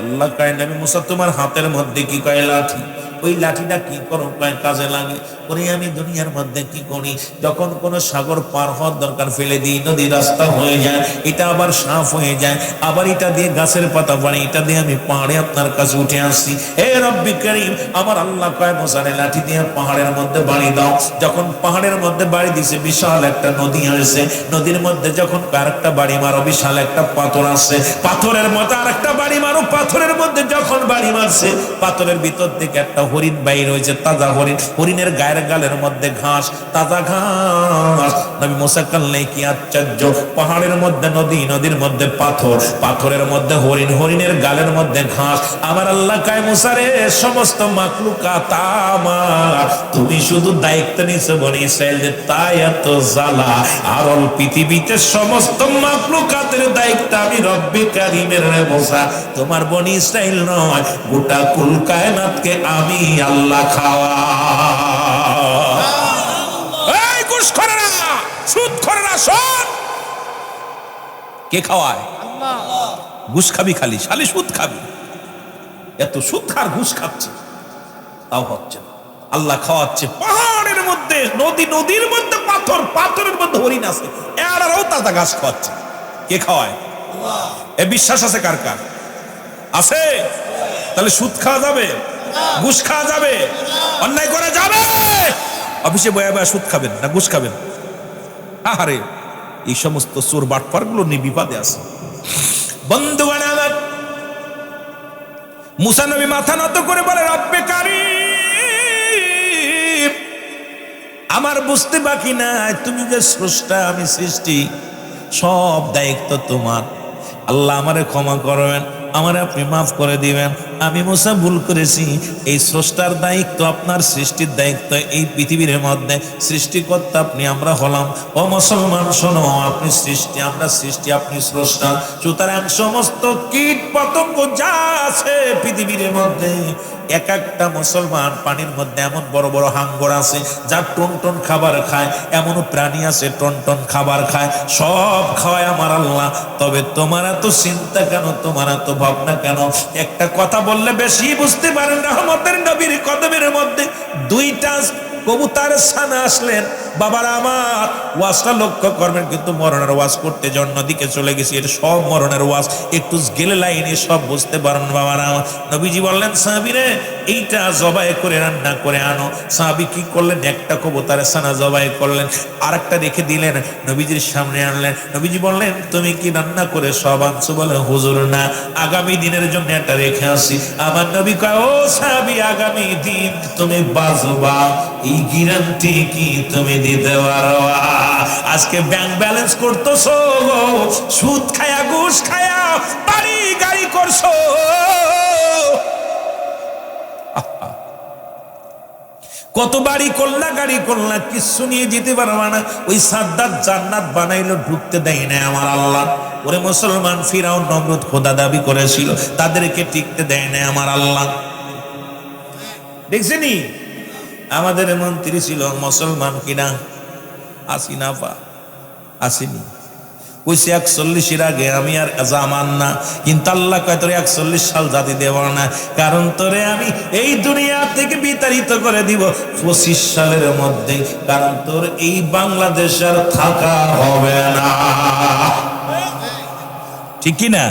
আল্লাহ কয়, নবী মুসা, তোমার হাতের মধ্যে কি? কয় লাঠি। ওই লাঠিটা কি করো? কয় কাজে লাগে। ওরে আমি দুনিয়ার মধ্যে কি করি, যখন কোনো সাগর পার হওয়ার দরকার ফেলে দিই, নদী রাস্তা হয়ে যায়, এটা আবার সাফ হয়ে যায়, আবার এটা দিয়ে গাছের পাতা পানি, এটা দিয়ে আমি পাহাড়ে আপনার কাছে উঠে আসছি। হে রব্বি কারীম, আমার আল্লাহ কয়, মুসারে লাঠি দিয়ে পাহাড়ের মধ্যে বাড়ি দাও। যখন পাহাড়ের মধ্যে বাড়ি দিছে, বিশাল একটা নদী আসছে, নদীর মধ্যে যখন আরেকটা বাড়ি মারো, বিশাল একটা পাথর আসছে, পাথরের মধ্যে আরেকটা বাড়ি মারো, পাথরের মধ্যে যখন বাড়ি মারছে, পাথরের ভিতর থেকে একটা হরিণ বাইর হয়েছে, তাজা হরিণ, হরিণের গায়ের গালের মধ্যে ঘাস, তাজা ঘাস। নবী মুসা কাল্লাই, কি আশ্চর্য, পাহাড়ের মধ্যে নদী, নদীর মধ্যে পাথর, পাথরের মধ্যে হরিণ, হরিণের গালের মধ্যে ঘাস। আমার আল্লাহ কয়, মুসা রে, সমস্ত মাখলুকাত আমার, তুমি শুধু দায়িত্ব নিছো বনি ইসরাইলদের, তাই এত জ্বালা। আর পৃথিবীতে সমস্ত মাখলুকাতের দায়িত্ব আমি রব্বে কারীমের রে মুসা, তোমার বনি ইসরাইল নয়, গোটা কুল কায়নাতকে আমি আল্লাহ খাওয়া। এই ঘুষখোরেরা, সুদখোরেরা, শোন, কে খাওয়ায়? ঘুষ খাবি, খালি শালি সুদ খাবি। এত সুদ খার ঘুষ খাচ্ছে, তাও হচ্ছে না। আল্লাহ খাওয়াচ্ছে। পাহাড়ের মধ্যে নদী, নদীর মধ্যে পাথর, পাথরের মধ্যে হরিণ আছে, এরাও তাজা ঘাস খাওয়াচ্ছে। কে খাওয়ায়? এ বিশ্বাস আছে কার কার? আছে? তাহলে সুদ খাওয়া যাবে, ঘুষ খাওয়া যাবে, অন্যায় করা যাবে? অফিসে বয়া বয়া সুদ খাবেন না ঘুষ খাবেন? আরে এই সমস্ত চোর বাটপার গুলো নিয়ে বিপদে আছে। বন্ধুগণ আমার, মুসা নবী মাথা নত করে বলে, রব্বে কারীম, আমার বুঝতে বাকি নাই, তুমি যে স্রষ্টা, আমি সৃষ্টি, সব দায়িত্ব তোমার। আল্লাহ আমারে ক্ষমা করবেন, আমারে আপনি মাফ করে দিবেন। আমি মুসা ভুল করেছি। এই স্রষ্টার দায়িত্ব, আপনার সৃষ্টির দায়িত্ব, এই পৃথিবীর মধ্যে সৃষ্টিকর্তা আপনি, আমরা হলাম। ও মুসলমান শোনো, আপনি সৃষ্টি, আমরা সৃষ্টি, আপনি স্রষ্টা। সুতরাং সমস্ত কীট পতঙ্গ যা আছে পৃথিবীর মধ্যে, এক একটা মুসলমান পানির মধ্যে এমন বড় বড় হাঙ্গর আছে যা টন টন খাবার খায়, এমনও প্রাণী আছে টন টন খাবার খায়, সব খাওয়ায় আমার আল্লাহ। তবে তোমার এত চিন্তা কেন, তোমার এত ভাবনা কেন? একটা কথা বললে বেশি বুঝতে পারেন, রহমতের নবীর কদমের মধ্যে দুইটা কবুতরের ছানা আসলেন। বাবারা আমার, ওয়াজটা লক্ষ্য করবেন, কিন্তু মরণের ওয়াজ করতে যে অন্যদিকে চলে গেছি, এটা সব মরণের ওয়াজ, একটু গেলে লাইনে সব বুঝতে পারেন। বাবারা আমার, নবীজি বললেন সাহাবীরে এইটা জবাই করে রান্না করে আনো। সাহাবী কি করলেন, একটা কবুতরের ছানা জবাই করলেন, আর একটা রেখে দিলেন, নবীজির সামনে আনলেন। নবীজি বললেন তুমি কি রান্না করে সব আনছো? বলে হুজুর না, আগামী দিনের জন্য একটা রেখে আসি। আমার নবী কয় ও সাহাবী, আগামী দিন তুমি বাঁচবা এই গ্যারান্টি কি তুমি দিতে পারবা? আজকে ব্যাংক ব্যালেন্স করতেছো, সুদ খায়া ঘুষ খায়া বাড়ি গাড়ি করছো, কত বাড়ি করলা গাড়ি করলা, কিছু নিয়ে যেতে পারবা না। ওই সাদ্দাত জান্নাত বানাইলো, ঢুকতে দেয় না আমার আল্লাহ। ওরে মুসলমান, ফিরাউন নমরুদ খোদা দাবি করেছিল, তাদেরকে টিকতে দেয় না আমার আল্লাহ। দেখছেনি আমাদের মন্ত্রী ছিল মুসলমান কিনা? আসিনাফা আসেনি, কইছে 41 আগে আমি আর জামান না, কিন্তু আল্লাহ কয় তোরে 41 সাল জাতি দেব না, কারণ তোরে আমি এই দুনিয়া থেকে বিতাড়িত করে দিব 25 সালের মধ্যে, কারণ তোর এই বাংলাদেশ আর থাকা হবে না। ঠিক কি না?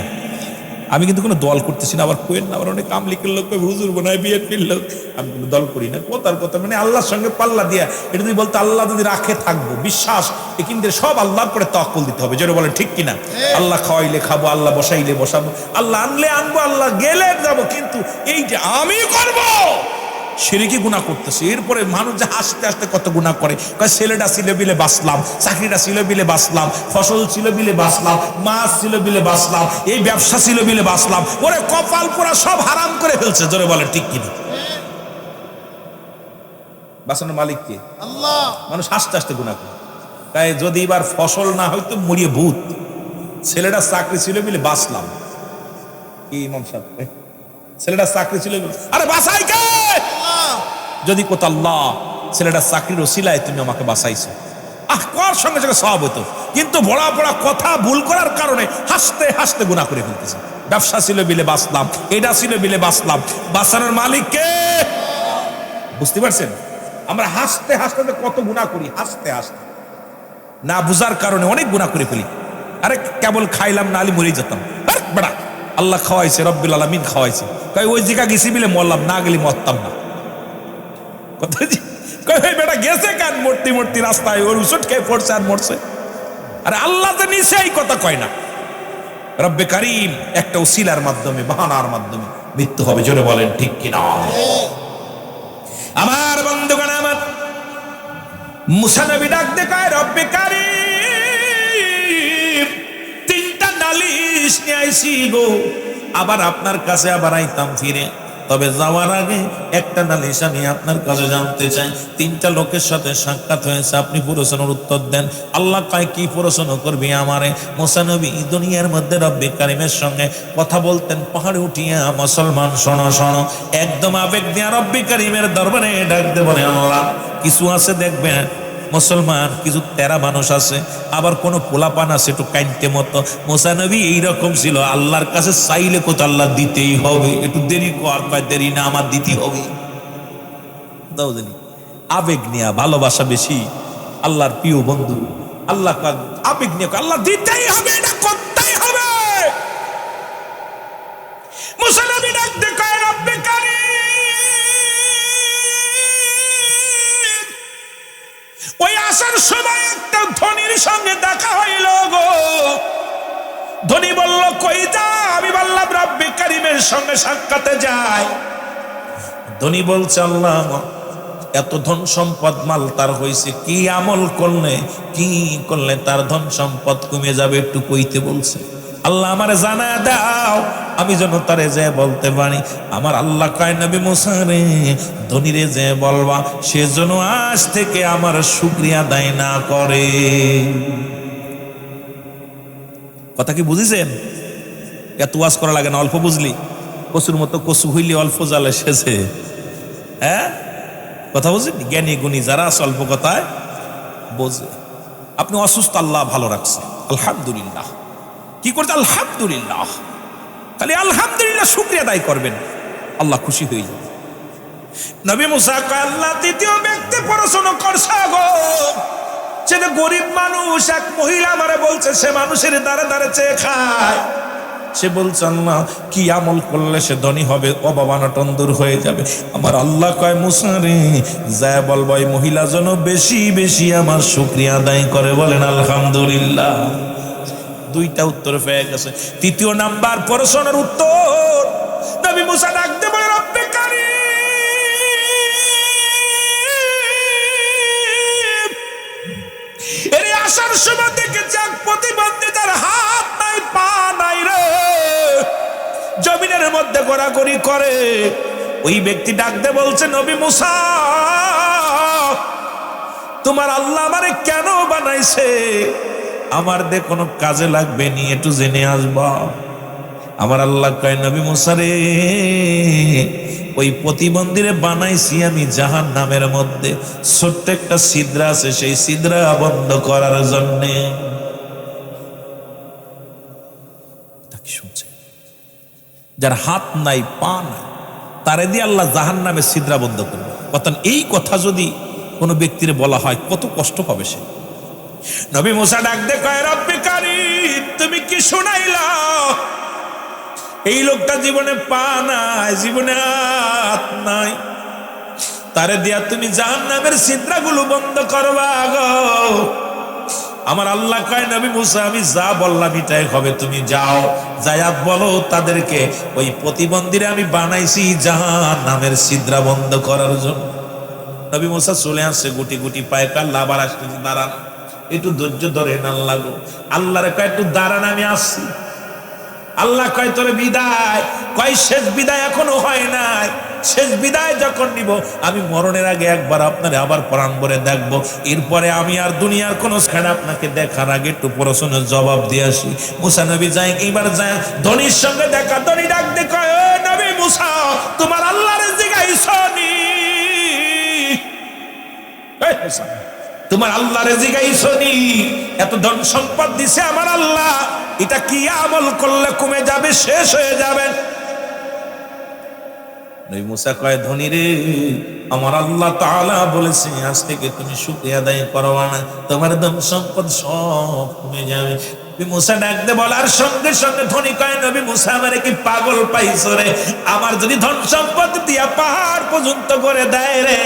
আমি কিন্তু কোনো দল করতেছি না, আবার কোয়েন না, আবার অনেক আমলিকের লোক হুজুর বোনায় বিএনপির লোক, আমি কোনো দল করি না। কথার কথা মানে আল্লাহর সঙ্গে পাল্লা দিয়া, এটা যদি বলতো আল্লাহ যদি রাখে থাকবো, বিশ্বাস কিন্তু সব আল্লাহর করে তাওয়াক্কুল দিতে হবে, যেটা বলে ঠিক কিনা? আল্লাহ খাওয়াইলে খাবো, আল্লাহ বসাইলে বসাবো, আল্লাহ আনলে আনবো, আল্লাহ গেলে যাবো, কিন্তু এই যে আমি করবো শিরকি গুনাহ করতেছে। এরপরে মানুষ যে হাসতে হাসতে কত গুনাহ করে, কয় ছেলেটা ছিল বিলে বাঁচলাম, চাকরিটা ছিল বিলে বাঁচলাম, ফসল ছিল বিলে বাঁচলাম, মাছ ছিল বিলে বাঁচলাম, এই ব্যবসা ছিল বিলে বাঁচলাম। ওরে কপাল পুরা সব হারাম করে ফেলছে, জোরে বলে ঠিক কিনা? বাঁচানোর মালিক কে? আল্লাহ। মানুষ হাসতে হাসতে গুনাহ করে, তাই যদি এবার ফসল না হয়তো মরিয়ে ভূত, ছেলেটা চাকরি ছিল বিলে বাঁচলাম। কি ইমাম সাহেব, ছেলেটা চাকরি ছিল, আরে বাঁচাই কে? যদি কোথা আল্লাহ ছেলেটা চাকরির ওসিলায় তুমি আমাকে বাঁচাইছো, কর সঙ্গে সঙ্গে সব হতো, কিন্তু বড়া বড়া কথা ভুল করার কারণে হাসতে হাসতে গুনাহ করে ফেলতেছে। ব্যবসা ছিল বিলে বাঁচলাম, এটা ছিল বিলে বাঁচলাম, বাঁচানোর মালিক কে? বুঝতে পারছেন? আমরা হাসতে হাসতে কত গুনাহ করি, হাসতে হাসতে না বুঝার কারণে অনেক গুনাহ করে ফেলি। আরে কেবল খাইলাম না আলি মরে যেতাম, বেড়া আল্লাহ খাওয়াইছে, রব্বুল আলামিন খাওয়াইছে, কই ওই জায়গা গেছি বিলে মরলাম, না গেলে মরতাম না। বেটা গেছে কান মূর্তি মূর্তি রাস্তায়, ওর উসুট খেয়ে পড়ছে আর মরছে। আরে আল্লাহ তো নিচে এই কথা কয় না, রব্বে কারিম একটা উসিলার মাধ্যমে, বাহানার মাধ্যমে মৃত্যু হবে, জোরে বলেন ঠিক কিনা? আমার বন্ধুগণ, আমার মুসা নবী ডাক দেখায়, রব্বে কারিম তিনটা নালিশ নিয়ে আইছি গো, আবার আপনার কাছে আবার আইতাম ফিরে, তবে যাওয়ার আগে একটা নালিশ আমি আপনার কাছে জানতে চাই। তিনটা লোকের সাথে সাক্ষাৎ হয়েছে, আপনি প্রশ্নের উত্তর দেন। আল্লাহ কয় কি প্রশ্ন করবি আমারে? মুসা নবী দুনিয়ার মধ্যে রব্বে কারিমের সঙ্গে কথা বলতেন, পাহাড়ে উঠিয়া মুসলমান শোনো শোনো, একদম আবেগ দিয়া রব্বে কারিমের দরবারে ডাকতে বলে আল্লাহ কিছু আছে দেখবেন, মুসলমান কিছু তেরা মানুষ আছে, আবার কোন পোলাপান আছে একটু কাইনতে মতো। মুসা নবী এইরকম ছিল, আল্লাহর কাছে চাইলে কোথাও আল্লাহ দিতেই হবে, একটু দেরি কর, দেরি না আমার দিতে হবে। দাও জানি আবেগ নিয়ে ভালোবাসা বেশি, আল্লাহর প্রিয় বন্ধু, আল্লাহ আবেগ নিয়ে আল্লাহ দিতেই হবে, এটা করতেই হবে। মুসা নবী ডাকতে কয় রব্বে কারিম, ওই আসার সময় একটা ধনীর সঙ্গে দেখা হইল গো। ধনী বলল কই যা? আমি বললাম রব্বে কারিমের সঙ্গে সাক্ষাতে যাই। ধনী বলছে আল্লাহ এত ধন সম্পদ মাল তার হয়েছে, কি আমল করলে কি করলে তার ধন সম্পদ কমে যাবে, একটু কইতে বলছে। আল্লাহ আমারে জানা দাও, আমি যেন তারে যে বলতে পারি। আমার আল্লাহ কয় নবী মুসা রে, ধনীরে যে বলবা সে যেন আজ থেকে আমার শুকরিয়া আদায় না করে। কথা কি বুঝেছেন? এত ওয়াজ করা লাগে না, অল্প বুঝলি, কচুর মতো কচু হইলে অল্প জালে শেষে। হ্যাঁ কথা বুঝলি? জ্ঞানী গুণী যারা আছে অল্প কথায় বোঝে। আপনি অসুস্থ, আল্লাহ ভালো রাখছে, আলহামদুলিল্লাহ। কি করতে? আলহামদুলিল্লাহ। খালি আলহামদুলিল্লাহ শুকরিয়া আদায় করবেন, আল্লাহ খুশি হয়ে যাবে। নবী মুসা কয় আল্লাহ তৃতীয় ব্যক্তি পড়াশোনা করছে গো, সেটা গরিব মানুষ, এক মহিলা আমারে বলছে সে মানুষের দ্বারে দ্বারে চেয়ে খায়। সে বলছে আল্লাহ কি আমল করলে সে ধনী হবে, অভাবানটন দূর হয়ে যাবে। আমার আল্লাহ কয় মুসা রে যায় বলবো এই মহিলা যেন বেশি বেশি আমার শুকরিয়া আদায় করে, বলেন আলহামদুলিল্লাহ। দুইটা উত্তর পেয়ে গেছে। তৃতীয় নাম্বার প্রশ্নের উত্তর, নবী মুসা ডাকতে বলে রব্বে কারীম, এর আসার সময় থেকে যাক প্রতিবন্ধী যার হাত নাই পা নাই রে, জমিনের মধ্যে ঘোরাঘুরি করে, ওই ব্যক্তি ডাকতে বলছে নবী মুসা তোমার আল্লাহ আমারে কেন বানাইছে, আমার দে কোনো কাজে লাগবে নি, একটু জেনে আসবা। আমার আল্লাহ কয় নবী মুসা রে ওই প্রতিবন্ধীরে বানাইছি আমি জাহান্নামের মধ্যে, ছোট্ট একটা ছিদ্র আছে, সেই ছিদ্র বন্ধ করার জন্যে। শুনছে যার হাত নাই পা নাই তারে দিয়ে আল্লাহ জাহান্নামের ছিদ্র বন্ধ করবে। অর্থাৎ এই কথা যদি কোনো ব্যক্তির বলা হয় কত কষ্ট পাবে সে। নবী মুসা ডাক দে কয় রব্বে কারীম তুমি কি শুনাইলা, এই লোকটা জীবনে পা নাই, জীবনে হাত নাই, তারে দিয়া তুমি জাহান্নামের ছিদ্রগুলো বন্ধ করবা গো। আমার আল্লাহ কয় নবী মুসা আমি যা বললাম এটাই হবে, তুমি যাও যায়া বলো তাদেরকে ওই প্রতিবন্ধীরে আমি বানাইছি জাহান্নামের ছিদ্র বন্ধ করার জন্য। নবী মুসা চলে আসছে গুটি গুটি পায়ে, কাল্লা আবার আসতেছে দাঁড়ান, একটু ধৈর্য ধরেন আল্লাহ গো। আল্লাহরে কয় একটু দাঁড়ান আমি আসছি। আল্লাহ কয় তোরে বিদায়, কয় শেষ বিদায় এখনো হয় নাই, শেষ বিদায় যখন নিব আমি মরণের আগে একবার আপনারে আবার প্রাণ ভরে দেখবো, এরপরে আমি আর দুনিয়ার কোন স্থানে আপনাকে দেখার আগে একটু প্রশ্নের জবাব দিয়ে আসি। মুসা নবী যায়, এইবার যায় ধনীর সঙ্গে দেখা, ধনী ডাক দে কয় ও নবী মুসা তোমার আল্লাহরে জিগাইছো নি, তোমার আল্লাহরে জিগাইছো নি, এত ধন সম্পদ দিছে আমার আল্লাহ, এটা কি আমল করলে কমে যাবে, শেষ হয়ে যাবে? নবী মুসা কয় ধনী রে আমার আল্লাহ তাআলা বলেছে আজ থেকে তুমি শুকরিয়া আদায় করবা না, তোমার ধন সম্পদ সব কমে যাবে। মুসা ডাকতে বলার সঙ্গে সঙ্গে ধনী কয় নবী মুসা আমারে কি পাগল পাইছো রে, আমার যদি ধন সম্পদ দিয়া পাহাড় পর্যন্ত করে দেয় রে,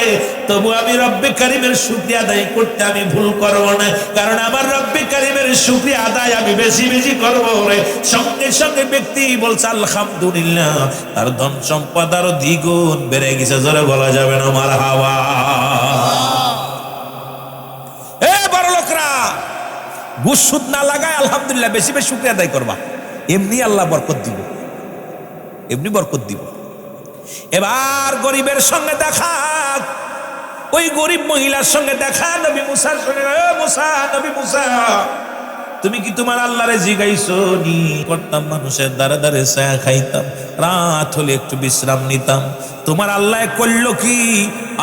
তবু আমি রব্বে কারীমের শুকরিয়া আদায় করতে আমি ভুল করব না, কারণ আমার রব্বে কারীমের শুকরিয়া আদায় আমি বেশি বেশি করব রে। সঙ্গে সঙ্গে ব্যক্তি বলছে আলহামদুলিল্লাহ, তার ধন সম্পদ আরো দ্বিগুণ বেড়ে গেছে, জোরে বলা যাবে না মারহাবা। ঘুষ সুদ না লাগায় আলহামদুলিল্লাহ বেশি বেশি শুকরিয়া আদায় করবা, এমনি আল্লাহ বরকত দিব, এমনি বরকত দিব। এবার গরিবের সঙ্গে দেখা, ওই গরিব মহিলার সঙ্গে দেখা, নবী মুসার সঙ্গে, মুসা নবী মুসা তুমি কি তোমার আল্লাহরে জিগাইছো নি? করতাম মানুষের দ্বারে দ্বারে ছায়া খাইতাম, রাত হলে একটু বিশ্রাম নিতাম, তোমার আল্লাহ করলো কি?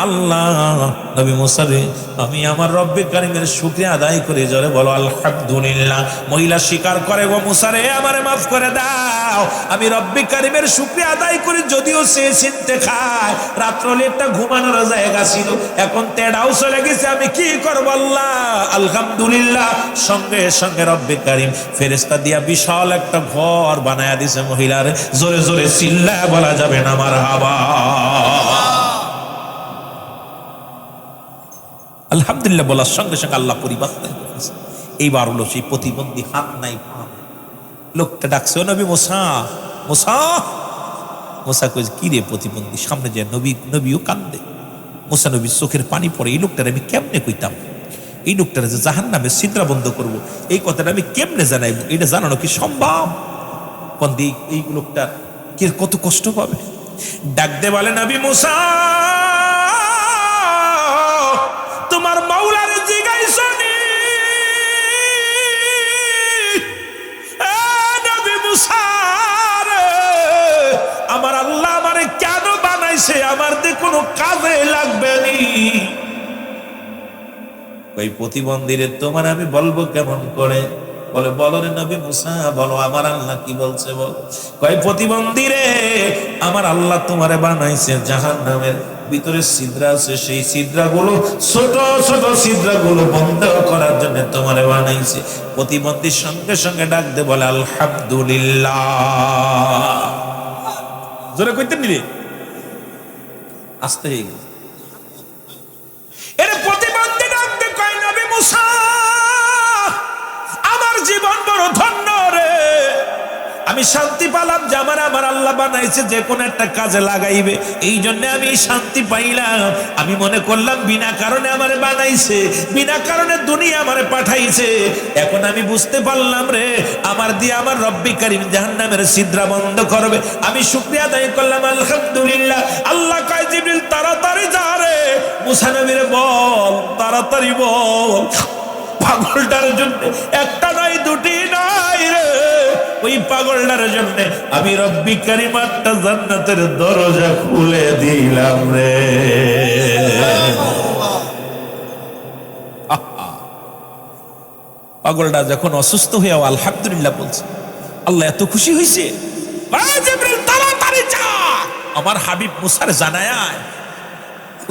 আল্লাহ নবী মুসা রে আমি আমার রব্বে কারীমের শুকরিয়া আদায় করি, জোরে বলো আলহামদুলিল্লাহ। মহিলা স্বীকার করে গো মুসা রে আমারে মাফ করে দাও, আমি রব্বে কারীমের শুকরিয়া আদায় করি, যদিও সে চিনতে খায়, রাত্র হলে একটা ঘুমানোর জায়গা ছিল, এখন তেড়াও চলে গেছে, আমি কি করবো আল্লাহ আলহামদুলিল্লাহ। সঙ্গে সঙ্গে রব্বে কারীম ফেরেশতা দিয়া বিশাল একটা ঘর বানায়া দিছে মহিলার, জোরে জোরে চিল্লায় বলা যাবে না মারহাবা। আলহামদুলিল্লাহ বলার সঙ্গে সঙ্গে আল্লাহ পরিবর্তন করেছে। এইবার হলো সেই প্রতিবন্ধী হাত নাই পা নাই লোকটা ডাকছে ও নবী মুসা, মুসা মুসা কই কি রে প্রতিবন্ধী, সামনে যে নবীও কান্দে, মুসা নবীর চোখের পানি পড়ে, এই লোকটার আমি কেমনে কইতাম, এই লোকটার যে জাহান্নামে ছিদ্র বন্ধ করবো এই কথাটা আমি কেমনে জানাইব, এটা জানানো কি সম্ভব? কোন দিক এই লোকটা কি কত কষ্ট পাবে। ডাক দে বলে নবী মুসা তোমার মাওলারে জিগাইছো নি? নবী মুসা রে আমার আল্লাহ আমারে কেন বানাইছে, আমার দিয়ে কোনো কাজে লাগবে নি? ওই প্রতিবন্ধীরে তোমার আমি বলবো কেমন করে? বলে বলো রে নবী মুসা বলো আমার আল্লাহ কি বলছে বল। কয় প্রতিবন্ধী রে আমার আল্লাহ তোমারে বানাইছে জাহান্নামের ভিতরে ছিদ্র আছে, সেই ছিদ্রগুলো ছোট ছোট ছিদ্রগুলো বন্ধ করার জন্য তোমার বানাইছে। প্রতিবন্ধীর সঙ্গে সঙ্গে ডাক দে বলে আলহামদুলিল্লাহ। জোরে কইতে নিলে আসতে হয়ে গেল। এর প্রতিবন্ধী ডাক দে কয় নবী মুসা, আমার জীবন বড় ধন্য রে। আমি শান্তি পেলাম যে আমার আল্লাহ বানাইছে যে কোন একটা কাজে লাগাইবে, এই জন্য আমি শান্তি পাইলাম। আমি মনে করলাম বিনা কারণে আমারে বানাইছে, বিনা কারণে দুনিয়া আমারে পাঠাইছে। এখন আমি বুঝতে পারলাম রে, আমার দিয়ে আমার রব্বি কারীম জাহান্নামের ছিদ্র বন্ধ করবে। আমি শুকরিয়া আদায় করলাম, আলহামদুলিল্লাহ। আল্লাহ কয় জিবরিল তাড়াতাড়ি যা রে, মুসা নবীরে বল তাড়াতাড়ি বল, পাগলটার জন্য একটা নয় দুটি নয় রে, ওই পাগলটার জন্য আমি রব্বি কারীম একটা জান্নাতের দরজা খুলে দিলাম রে। পাগলটা যখন অসুস্থ হয়ে আলহামদুলিল্লাহ বলছে, আল্লাহ এত খুশি হয়েছে, তাড়াতাড়ি যা আমার হাবিব মুসার জানায়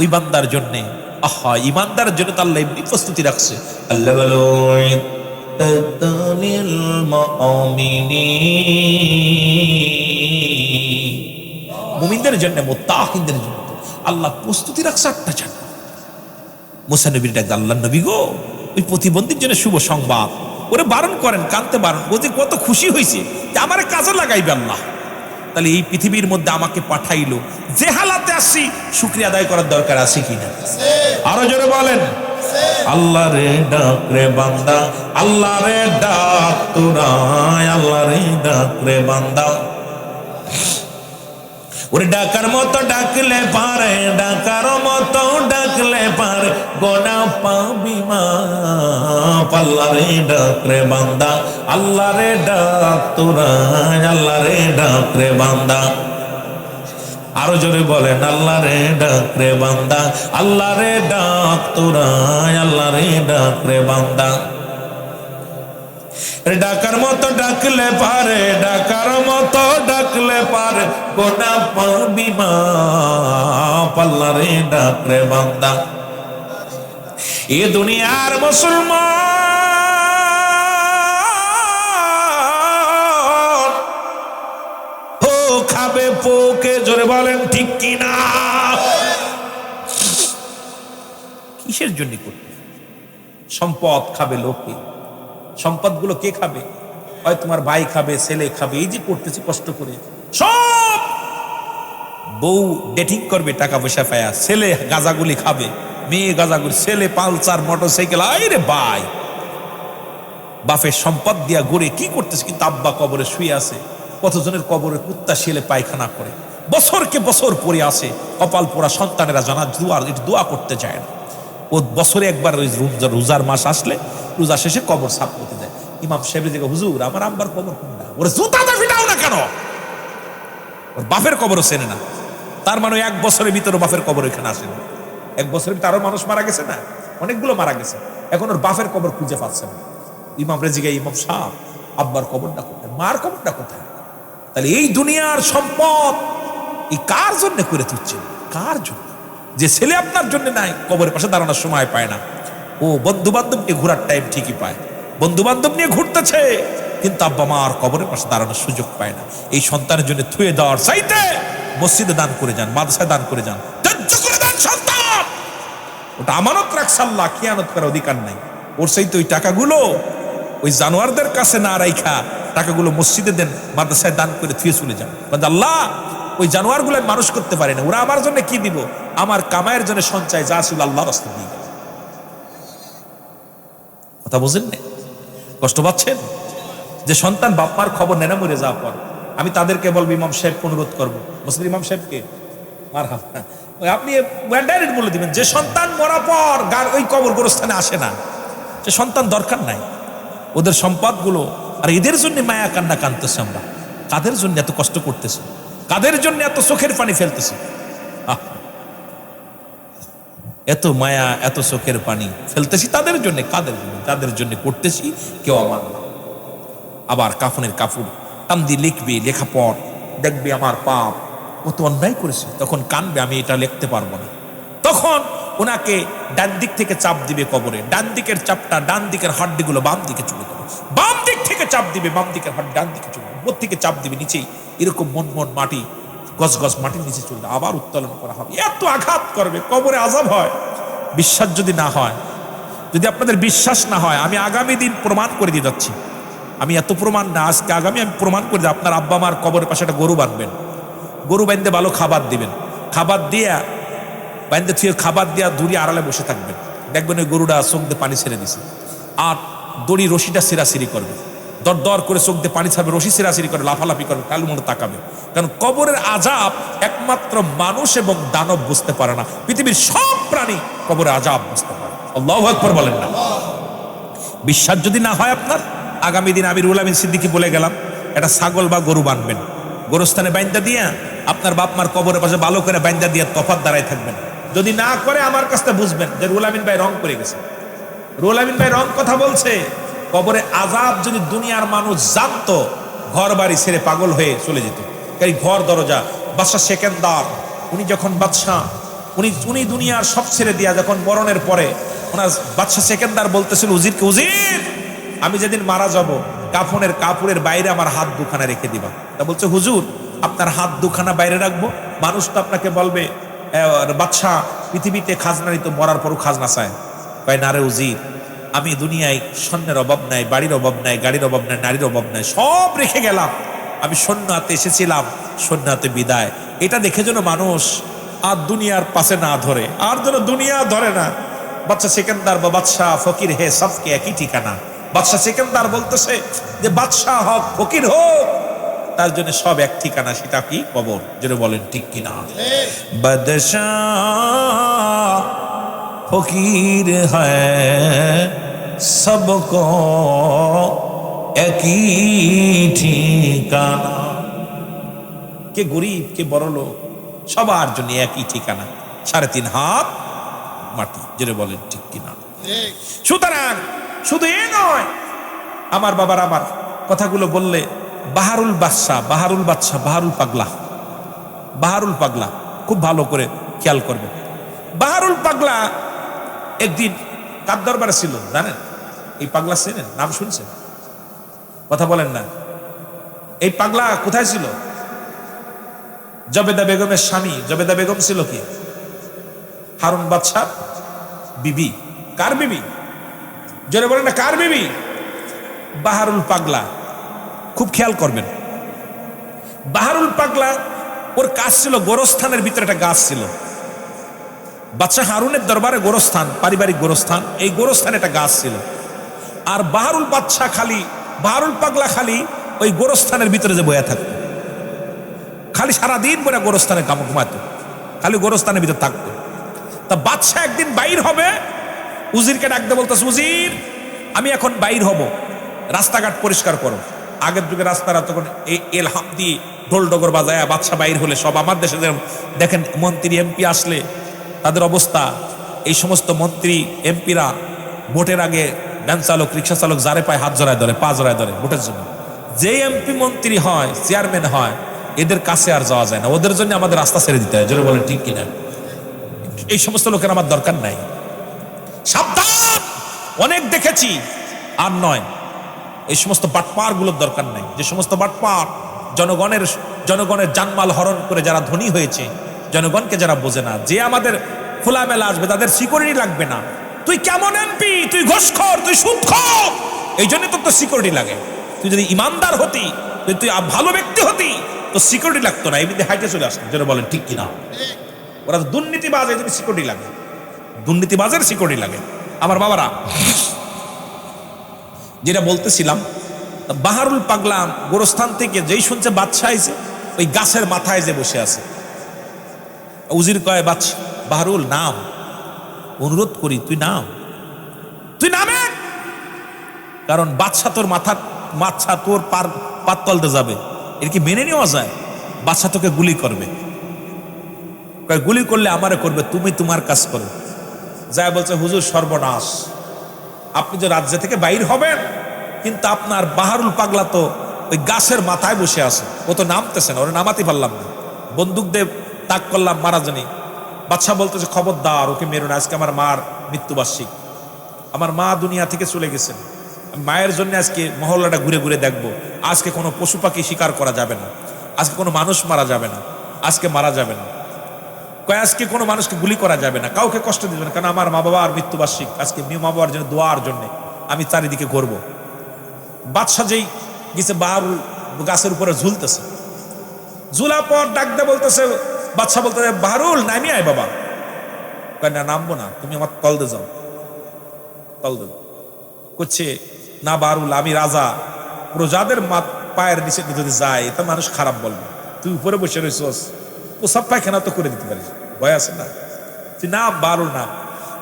ওই বান্দার জন্য। আহা, ইমানদার জন্য তো আল্লাহ এমনি প্রস্তুতি রাখছে। আল্লাহ বলো মুমিনদের জন্য, মুত্তাকিনদের জন্য আল্লাহ প্রস্তুতি রাখছে একটা জান্নাত। মুসা নবীর ডাক, আল্লাহ নবী গো, ওই প্রতিবন্ধীর জন্য শুভ সংবাদ, ওরে বারণ করেন, কানতে বারণ, ও যে কত খুশি হয়েছে যে আমার কাজে লাগাইবে আল্লাহ। তাহলে এই পৃথিবীর মধ্যে আমাকে পাঠাইলো, যে হালাতে আসছি শুকরিয়া আদায় করার দরকার আছে কিনা? আরো জোরে বলেন, আল্লাহ রে ডাক রে বান্দা, আল্লাহ রে ডাক তোরা, আল্লাহ রে ডাক রে বান্দা। ওরে ডাকার মতো ডাকলে পারে, ডাকার মতো ডাকলে পারে, গোনা পাবি মাপ। আল্লাহ রে ডাক রে বান্দা, আল্লাহ রে ডাক তোরা, আল্লাহ রে ডাক রে বান্দা। আরো জোরে বলেন, আল্লাহ রে ডাক রে বান্দা, আল্লাহ রে ডাক তোরা, আল্লাহ রে ডাক রে বান্দা। ডাকার মতো ডাকলে পারে, ডাকার মতো ডাকলে পারে, গোনা পাবি মাপ। আল্লাহ রে ডাক রে বান্দা। এ দুনিয়ার মুসলমান ও খাবে পোকে, জোরে বলেন ঠিক কিনা? কিসের জন্য করবে? সম্পদ খাবে লোকে, সম্পদগুলো কে খাবে? হয় তোমার ভাই খাবে, ছেলে খাবে। এই যে করতেছি কষ্ট করে, সব বউ ডেটিং করবে টাকা পয়সা পায়া, ছেলে গাঁজাগুলি খাবে, মেয়ে গাঁজাগুলি, ছেলে পালসার মোটরসাইকেল। আরে ভাই, বাপের সম্পদ দিয়া গড়ে কি করতেছে, কিন্তু আব্বা কবরে শুয়ে আছে। কতজনের কবরে কুত্তা শিয়ালে পায়খানা করে, বছরকে বছর পরে আসে, কপাল পোড়া সন্তানেরা জানা দোয়া করতে চায় না। ও বছরে একবার ওই রোজার মাস আসলে রোজা শেষে কবর সাফ করতে যায়। ইমাম সাহেব দিকে, হুজুর আমার আব্বার কবর কোনটা? ওরা জুতাটা ফিটাও না কেন? ওর বাপের কবরও চেনে না। তার মানে এক বছরের ভিতরে বাপের কবর এখানে আসে না। এক বছরের ভিতরে আরো মানুষ মারা গেছে না, অনেকগুলো মারা গেছে, এখন ওর বাপের কবর খুঁজে পাচ্ছে না। ইমাম রেজিকে, ইমাম সাহেব আব্বার কবরটা কোথায়, মার কবরটা কোথায়? তাহলে এই দুনিয়ার সম্পদ এই কার জন্য করে তুলছেন? কার জন্য? যে ছেলে আপনার জন্য নাই, কবরের পাশে দাঁড়ানোর সময় পায় না। ও বন্ধু বান্ধব নিয়ে ঘোরার টাইম ঠিকই পায়, বন্ধু বান্ধব নিয়ে ঘুরতেছে, কিন্তু আব্বা মার কবরের পাশে দাঁড়ানোর সুযোগ পায় না। এই সন্তানের জন্য থুয়ে দেওয়ার চাইতে মসজিদে দান করে যান, মাদ্রাসায় দান করে যান, ত্যায্য করে দেন সন্তান। ওটা আমানত রাখছে আল্লাহ, খেয়ানত করার অধিকার নাই। ওর চাইতে ওই টাকাগুলো ওই জানোয়ারদের কাছে না রাইখা টাকাগুলো মসজিদে দেন, মাদ্রাসায় দান করে থুয়ে চলে যান। আল্লাহ, ওই জানোয়ারগুলো মানুষ করতে পারে না, ওরা আমার জন্য কি দিব? আমার কামায়ের জন্য সঞ্চয় যা ছিল আল্লাহর রাস্তায় দিয়ে গেল। কথা বুঝেন না? কষ্ট পাচ্ছেন? যে সন্তান বাপমার খবর নেনা মরে যাওয়ার পর, আমি তাদেরকে বলবো, ইমাম সাহেবকে অনুরোধ করবো, মুসলিম ইমাম সাহেবকে, আপনি ডাইরেক্ট বলে দিবেন, যে সন্তান মরার পর ওই কবর গোরস্থানে আসে না, সে সন্তান দরকার নাই। ওদের সম্পদগুলো, আর এদের জন্য মায়া কান্না কাঁদতেছে আমরা। কাদের জন্য এত কষ্ট করতেছে? কাদের জন্য এত চোখের পানি ফেলতেছে? এত মায়া, এত চোখের পানি ফেলতেছি তাদের জন্য। কাদের জন্য? যাদের জন্য করতেছি কেউ আমার না। আবার কাফনের কাপড় টান দিয়ে লিখবে, লেখা পর দেখবে আমার পাপ, কত অন্যায় করেছে, তখন কানবে আমি এটা লিখতে পারবো না। তখন ওনাকে ডান দিক থেকে চাপ দিবে কবরে, ডান দিকের চাপটা ডান দিকের হাড্ডিগুলো বাম দিকে চলে যাবে, বাম দিক থেকে চাপ দিবে বাম দিকের হাড্ডি ডান দিকে চলে যাবে, উপর থেকে চাপ দিবে নিচেই এরকম মন মন মাটি গজ গজ মাটির নিচে চলে যাবে, আবার উত্তোলন করা হবে। এত আঘাত করবে, কবরে আযাব হয়। বিশ্বাস যদি না হয়, যদি আপনাদের বিশ্বাস না হয়, আমি আগামী দিন প্রমাণ করে দিয়ে যাচ্ছি। আমি এত প্রমাণ না, আজকে আগামী আমি প্রমাণ করে দিই। আপনার আব্বা মার কবরের পাশে একটা গরু বাঁধবেন, গরু বাঁধতে ভালো খাবার দিবেন, খাবার দিয়া বাঁধতে থুয়ে খাবার দিয়া দড়ি আড়ালে বসে থাকবেন, দেখবেন ওই গরুটা চোখ দিয়ে পানি ছেড়ে দিছে, আর দড়ি রশিটা সিরাসিরি করবে, দর দর করে চোখ দিয়ে পানি ছাড়বে, রশি সিরাসিরি করে লাফালাফি করবে, কালু মনে তাকাবে। কারণ কবরের আযাব একমাত্র মানুষ এবং দানব বুঝতে পারে না, পৃথিবীর সব প্রাণী কবরের আযাব বুঝতে পারে। আল্লাহু আকবার বলেন না। বিশ্বাস যদি না হয় আপনার, আগামী দিন আমি রুহুল আমিন সিদ্দিকী বলে গেলাম, একটা ছাগল বা গরু বাঁধবেন, গোরস্থানে বাইন্দা দিয়া আপনার বাপ মার কবরের পাশে ভালো করে বাইন্দা দিয়ে তফাত দাঁড়ায় থাকবেন। যদি না করে আমার কাছে বুঝবেন যে রুহুল আমিন ভাই রং করে গেছে, রুহুল আমিন ভাই রং কথা বলছে। কবরে আযাব যদি দুনিয়ার মানুষ জানতো, ঘর বাড়ি ছেড়ে পাগল হয়ে চলে যেত। এই ঘর দরজা বাদশাহ সেকেন্দার, উনি যখন বাদশাহ, উনি দুনিয়ার সব ছেড়ে দিয়া যখন মরণের পরে ওনার বাদশাহ সেকেন্দার বলতেছিল উজিরকে, উজির আমি যেদিন মারা যাব কাফনের কাপড়ের বাইরে আমার হাত দুখানা রেখে দিবা। তা বলছে হুজুর আপনার হাত দুখানা বাইরে রাখবো, মানুষ তো আপনাকে বলবে বাদশাহ পৃথিবীতে খাজনা নিত, মরার পরও খাজনা চায়। কয় না রে উজির, আমি দুনিয়ায় স্বর্ণের অভাব নাই, বাড়ির অভাব নাই, গাড়ির অভাব নাই, নারীর অভাব নাই, সব রেখে গেলাম। আমি শূন্য হাতে এসেছিলাম, শূন্য হাতে বিদায়। এটা দেখে যেন মানুষ আর দুনিয়ার পাশে না ধরে, আর যেন দুনিয়া ধরে না। বাদশাহ সেকেন্দার বা বাদশাহ ফকির হে সবকে একই ঠিকানা। বাদশাহ সেকেন্দার বলতেছে যে বাদশাহ হোক ফকির হোক, তার জন্য সব এক ঠিকানা, সেটা কি কবর। যেন বলেন ঠিক কিনা? বাদশাহ ফকির হ্যায় সবকো একই ঠিকানা। কে গরিব কে বড় লোক, সবার জন্য একই ঠিকানা, 3.5 হাত মাটি। যেটা বলেন ঠিক কিনা? সুতরাং শুধু এ নয়, আমার বাবার আমার কথাগুলো বললে বাহারুল বাদশাহ, বাহারুল বাদশাহ, বাহারুল পাগলা, বাহারুল পাগলা খুব ভালো করে খেয়াল করবে। বাহারুল পাগলা একদিন কার দরবারে ছিল জানেন? এই পাগলা চেনেন? নাম শুনছেন? কথা বলেন না। এই পাগলা কোথায় ছিল? জবেদা বেগমের স্বামী। জবেদা বেগম ছিল কি? হারুন বাদশাহ বিবি। কার বিবি? জোরে বলেন না, কার বিবি? বাহারুল পাগলা। খুব খেয়াল করবেন, বাহারুল পাগলা ওর কাজ ছিল, গোরস্থানের ভিতরে একটা গাছ ছিল। বাদশাহ হারুনের দরবারে গোরস্থান, পারিবারিক গোরস্থান, এই গোরস্থানে একটা গাছ ছিল। আর বাহারুল বাদশাহ খালি, বাহারুল পাগলা খালি ওই গোরস্থানের ভিতরে যে বয়া থাকতো, খালি সারাদিন বলে গোরস্থানে ঘুমাতো, খালি গোরস্থানের ভিতরে থাকতো। তা বাদশাহ একদিন বাইর হবে, উজিরকে ডাকতে বলতেছে, উজির আমি এখন বাইর হব, রাস্তাঘাট পরিষ্কার করো। আগের যুগে রাস্তারা তখন এল হাম দিয়ে ঢোল ডগর বাজায় বাদশাহ বাইর হলে সব, আমার দেশে দেখেন মন্ত্রী এমপি আসলে তাদের অবস্থা, এই সমস্ত মন্ত্রী এমপিরা ভোটের আগে ভ্যান চালক রিক্সা চালক যারে পায় হাত জড়ায় ধরে, পা জড়ায় ধরে ভোটের জন্য। যে এমপি মন্ত্রী হয়, চেয়ারম্যান হয়, এদের কাছে আর যাওয়া যায় না, ওদের জন্য আমাদের রাস্তা ছেড়ে দিতে হয়। জোরে বলেন ঠিক কিনা? এই সমস্ত লোকের আমার দরকার নাই। সাবধান, অনেক দেখেছি, আর নয়। এই সমস্ত বাটপার গুলোর দরকার নাই। যে সমস্ত বাটপার জনগণের জানমাল হরণ করে যারা ধনী হয়েছে, জনগণকে যারা বোঝে না, যে আমাদের খোলামেলা আসবে, তাদের সিকিউরিটি লাগবে না। তুই কেমন এমপি? তুই ঘুষখোর, তুই সুদখোর, এই জন্য তো সিকিউরিটি লাগে। তুই যদি ইমানদার হতি, তুই ভালো ব্যক্তি হতি, তো সিকিউরিটি লাগতো না, এমনি হাইটে চলে আসতো। যেটা বলেন ঠিক কিনা? ওরা দুর্নীতিবাজ, এই জন্য সিকিউরিটি লাগে, দুর্নীতিবাজের সিকিউরিটি লাগে। আমার বাবারা, যেটা বলতেছিলাম, বাহারুল পাগলা গোরস্থান থেকে যেই শুনছে বাদশাহ আইছে, ওই গাছের মাথায় যে বসে আছে। উজির কয়, বাদশাহ বাহারুল নাম, অনুরোধ করি তুই নাম, তুই নামে, কারণ বাদশাহ তোর মাথা তোর পাত তলতে যাবে, এর কি মেনে নেওয়া যায়? বাদশাহ তোকে গুলি করবে। গুলি করলে আমারে করবে, তুমি তোমার কাজ করো। যায় বলছে, হুজুর সর্বনাশ, আপনি যে রাজ্য থেকে বাইর হবেন, কিন্তু আপনার বাহারুল পাগলা তো ওই গাছের মাথায় বসে আছে, ও তো নামতেছে না, ওরা নামাতে পারলাম না। বন্দুক দিয়ে তাক করলাম, মারা জানি। বাদশা বলতেছে খবরদার, ওকে মেরো না, আজকে আমার মার মৃত্যুবার্ষিক, আমার মা দুনিয়া থেকে চলে গেছেন, মায়ের জন্য আজকে মহল্লাটা ঘুরে ঘুরে দেখবো। আজকে কোনো পশু পাখি শিকার করা যাবে না, আজকে কোনো মানুষ মারা যাবে না, আজকে মারা যাবে না, আজকে কোনো মানুষকে গুলি করা যাবে না, কাউকে কষ্ট দিবে না, কারণ আমার মা বাবার মৃত্যুবার্ষিক, আজকে মা বাবার জন্য দোয়ার জন্য আমি চারিদিকে ঘুরবো। বাদশা যেই গেছে বাহারুল গাছের উপরে ঝুলতেছে, ঝুলা পর ডাকতে বলতেছে, বাদশা বলতেছে বাহারুল নামি আয় বাবা। না নামবো না, তুমি আমার তলদে যাও, তলদে করছে না বাহারুল, আমি রাজা, প্রজাদের পায়ের নিচে যদি যায় এটা মানুষ খারাপ বলবে, তুই উপরে বসে রয়েছস, প্রসাব পায়খানা তো করে দিতে পারিস, ভয় আছে না, তুই না বাহারুল না।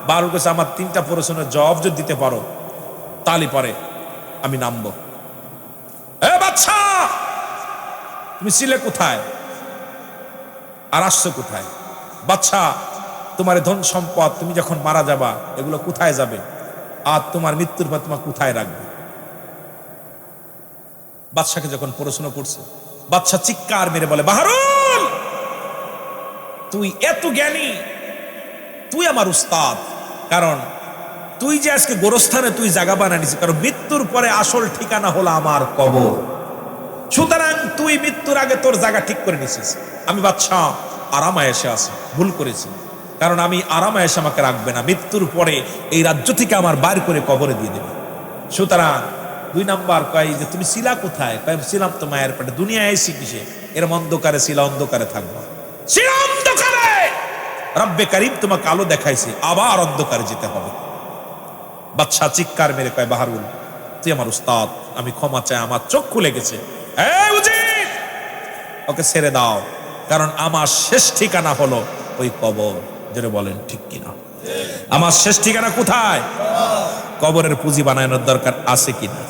বাহারুল কাছে আমার 3টা প্রশ্নের জবাব যদি দিতে পারো তাহলে পরে আমি নামবো। এ বাদশা, তুমি ছিলে কোথায় আর আসছো কোথায়? বাদশা, তোমার ধন সম্পদ তুমি যখন মারা যাবা এগুলো কোথায় যাবে, আর তোমার মৃত্যুর পর তোমার কোথায় রাখবে? বাদশাকে যখন প্রশ্ন করছে, বাদশা চিৎকার মেরে বলে বাহারুল, তুই এত জ্ঞানী, তুই আমার উস্তাদ, কারণ তুই যে আজকে গোরস্থানে তুই জায়গা বানানিস, কারণ মৃত্যুর পরে আসল ঠিকানা হলো আমার কবর, সুতরাং তুই মৃত্যুর আগে তোর জায়গা ঠিক করে নিছিস। আমি বাদশা আরামায় এসে আছি, ভুল করেছি, কারণ আমি আরামায় এসে আমাকে রাখবে না, মৃত্যুর পরে এই রাজ্য থেকে আমার বাইর করে কবরে দিয়ে দেবে। সুতরাং 2 নাম্বার কয় যে তুমি ছিলা কোথায়? ছিলাম তো মায়ের পেটে, দুনিয়ায় এসি কিসে, এরম অন্ধকারে ছিলা, অন্ধকারে থাকবা, ছিলা অন্ধকারে, রব্বে কারিম তোমাকে আলো দেখাইছে, আবার অন্ধকারে যেতে হবে। বাদশা চিৎকার মেরে কয় বাহারুল, তুই আমার উস্তাদ, আমি ক্ষমা চাই, আমার চোখ খুলে গেছে, ওকে ছেড়ে দাও, কারণ আমার শেষ ঠিকানা হলো ওই কবর। যেটা বলেন ঠিক কিনা? আমার শেষ ঠিকানা কোথায়? কবরের পুঁজি বানানোর দরকার আছে কিনা?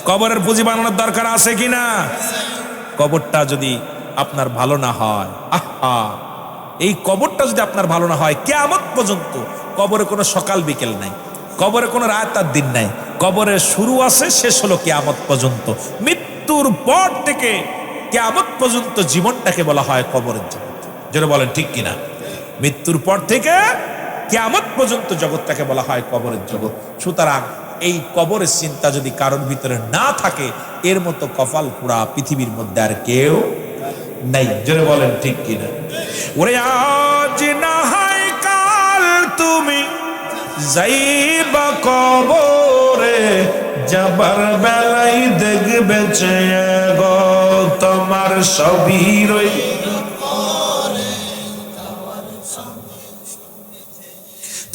কবরের পুঁজি বানানোর দরকার আছে কিনা? কবরটা যদি আপনার ভালো না হয়, আহা, এই কবরটা যদি আপনার ভালো না হয়, কিয়ামত পর্যন্ত কবরে কোনো সকাল বিকেল নাই, কবরে কোনো রাত আর দিন নাই, কবরের শুরু আছে, শেষ হলো কিয়ামত পর্যন্ত। মৃত্যুর পর থেকে কিয়ামত পর্যন্ত জীবনটাকে বলা হয় কবরের জগৎ। যেটা বলেন ঠিক কিনা? মৃত্যুর পর থেকে কিয়ামত পর্যন্ত জগৎটাকে বলা হয় কবরের জগৎ। সুতরাং এই কবরের চিন্তা যদি কারোর ভিতরে না থাকে, এর মতো কপাল পুরা পৃথিবীর মধ্যে আর কেউ নাই। যেটা বলেন ঠিক কিনা? ওরে আজ না হয় কাল তুমি যাইবা কবরে, যাবার বেলায় দেখবে গো তোমার সবই রই,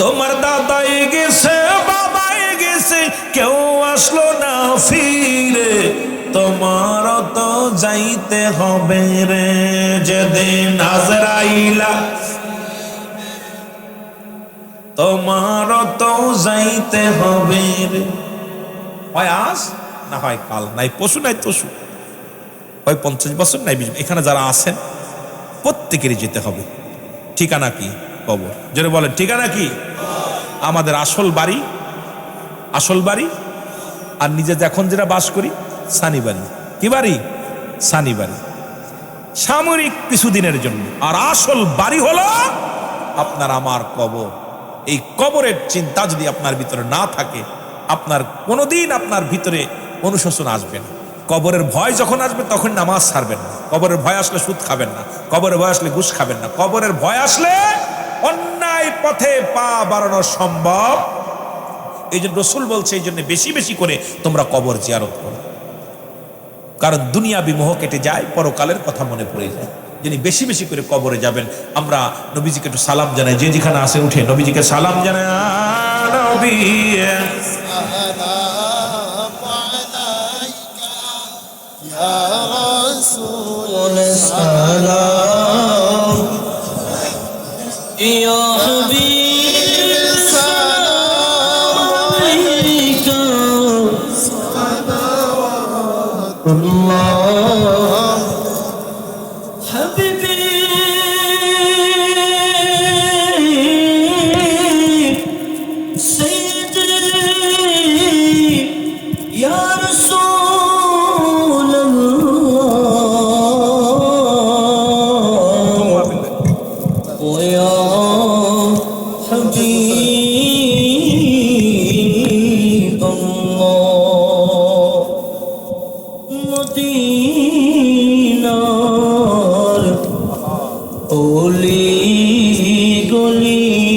তোমার দাদাই গেছে, বাবাই গেছে, কেউ আসলো না ফিরে, তোমার তো যাইতে হবে রে, যেদিন আজরাইলা তোমার তো যাইতে হবে রে। হয় আজ না হয় কাল, নাই পশু নাই তসু, হয় 50 বছর নাই 20, এখানে যারা আছেন প্রত্যেকেরই যেতে হবে। ঠিকানা কি? কবর। যেটা বলেন ঠিকানা কি? আমাদের আসল বাড়ি, আসল বাড়ি, আর নিজে এখন যেটা বাস করি সানি বাড়ি। কি বাড়ি? সানি বাড়ি, সামরিক কিছুদিনের জন্য। আর আসল বাড়ি হলো আপনার আমার কবর। এই কবরের চিন্তা যদি আপনার ভিতরে না থাকে, আপনার কোনোদিন আপনার ভিতরে অনুশোচনা আসবে না। কবরের ভয় যখন আসবে তখন নামাজ ছাড়বেন না, কবরের ভয় আসলে সুদ খাবেন না, কবরের ভয় আসলে ঘুষ খাবেন না, কবরের ভয় আসলে অন্যায় পথে পা বাড়ানো সম্ভব। এই জন্য রসুল বলছে, এই জন্য বেশি বেশি করে তোমরা কবর জিয়ারত করো, কারণ দুনিয়াবি মোহ কেটে যায়, পরকালের কথা মনে পড়ে যায়। যিনি বেশি বেশি করে কবরে যাবেন, আমরা নবীজিকে একটু সালাম জানাই, যে যেখানে আসে উঠে নবীজিকে সালাম জানাই। নবী মদিনার অলি গলি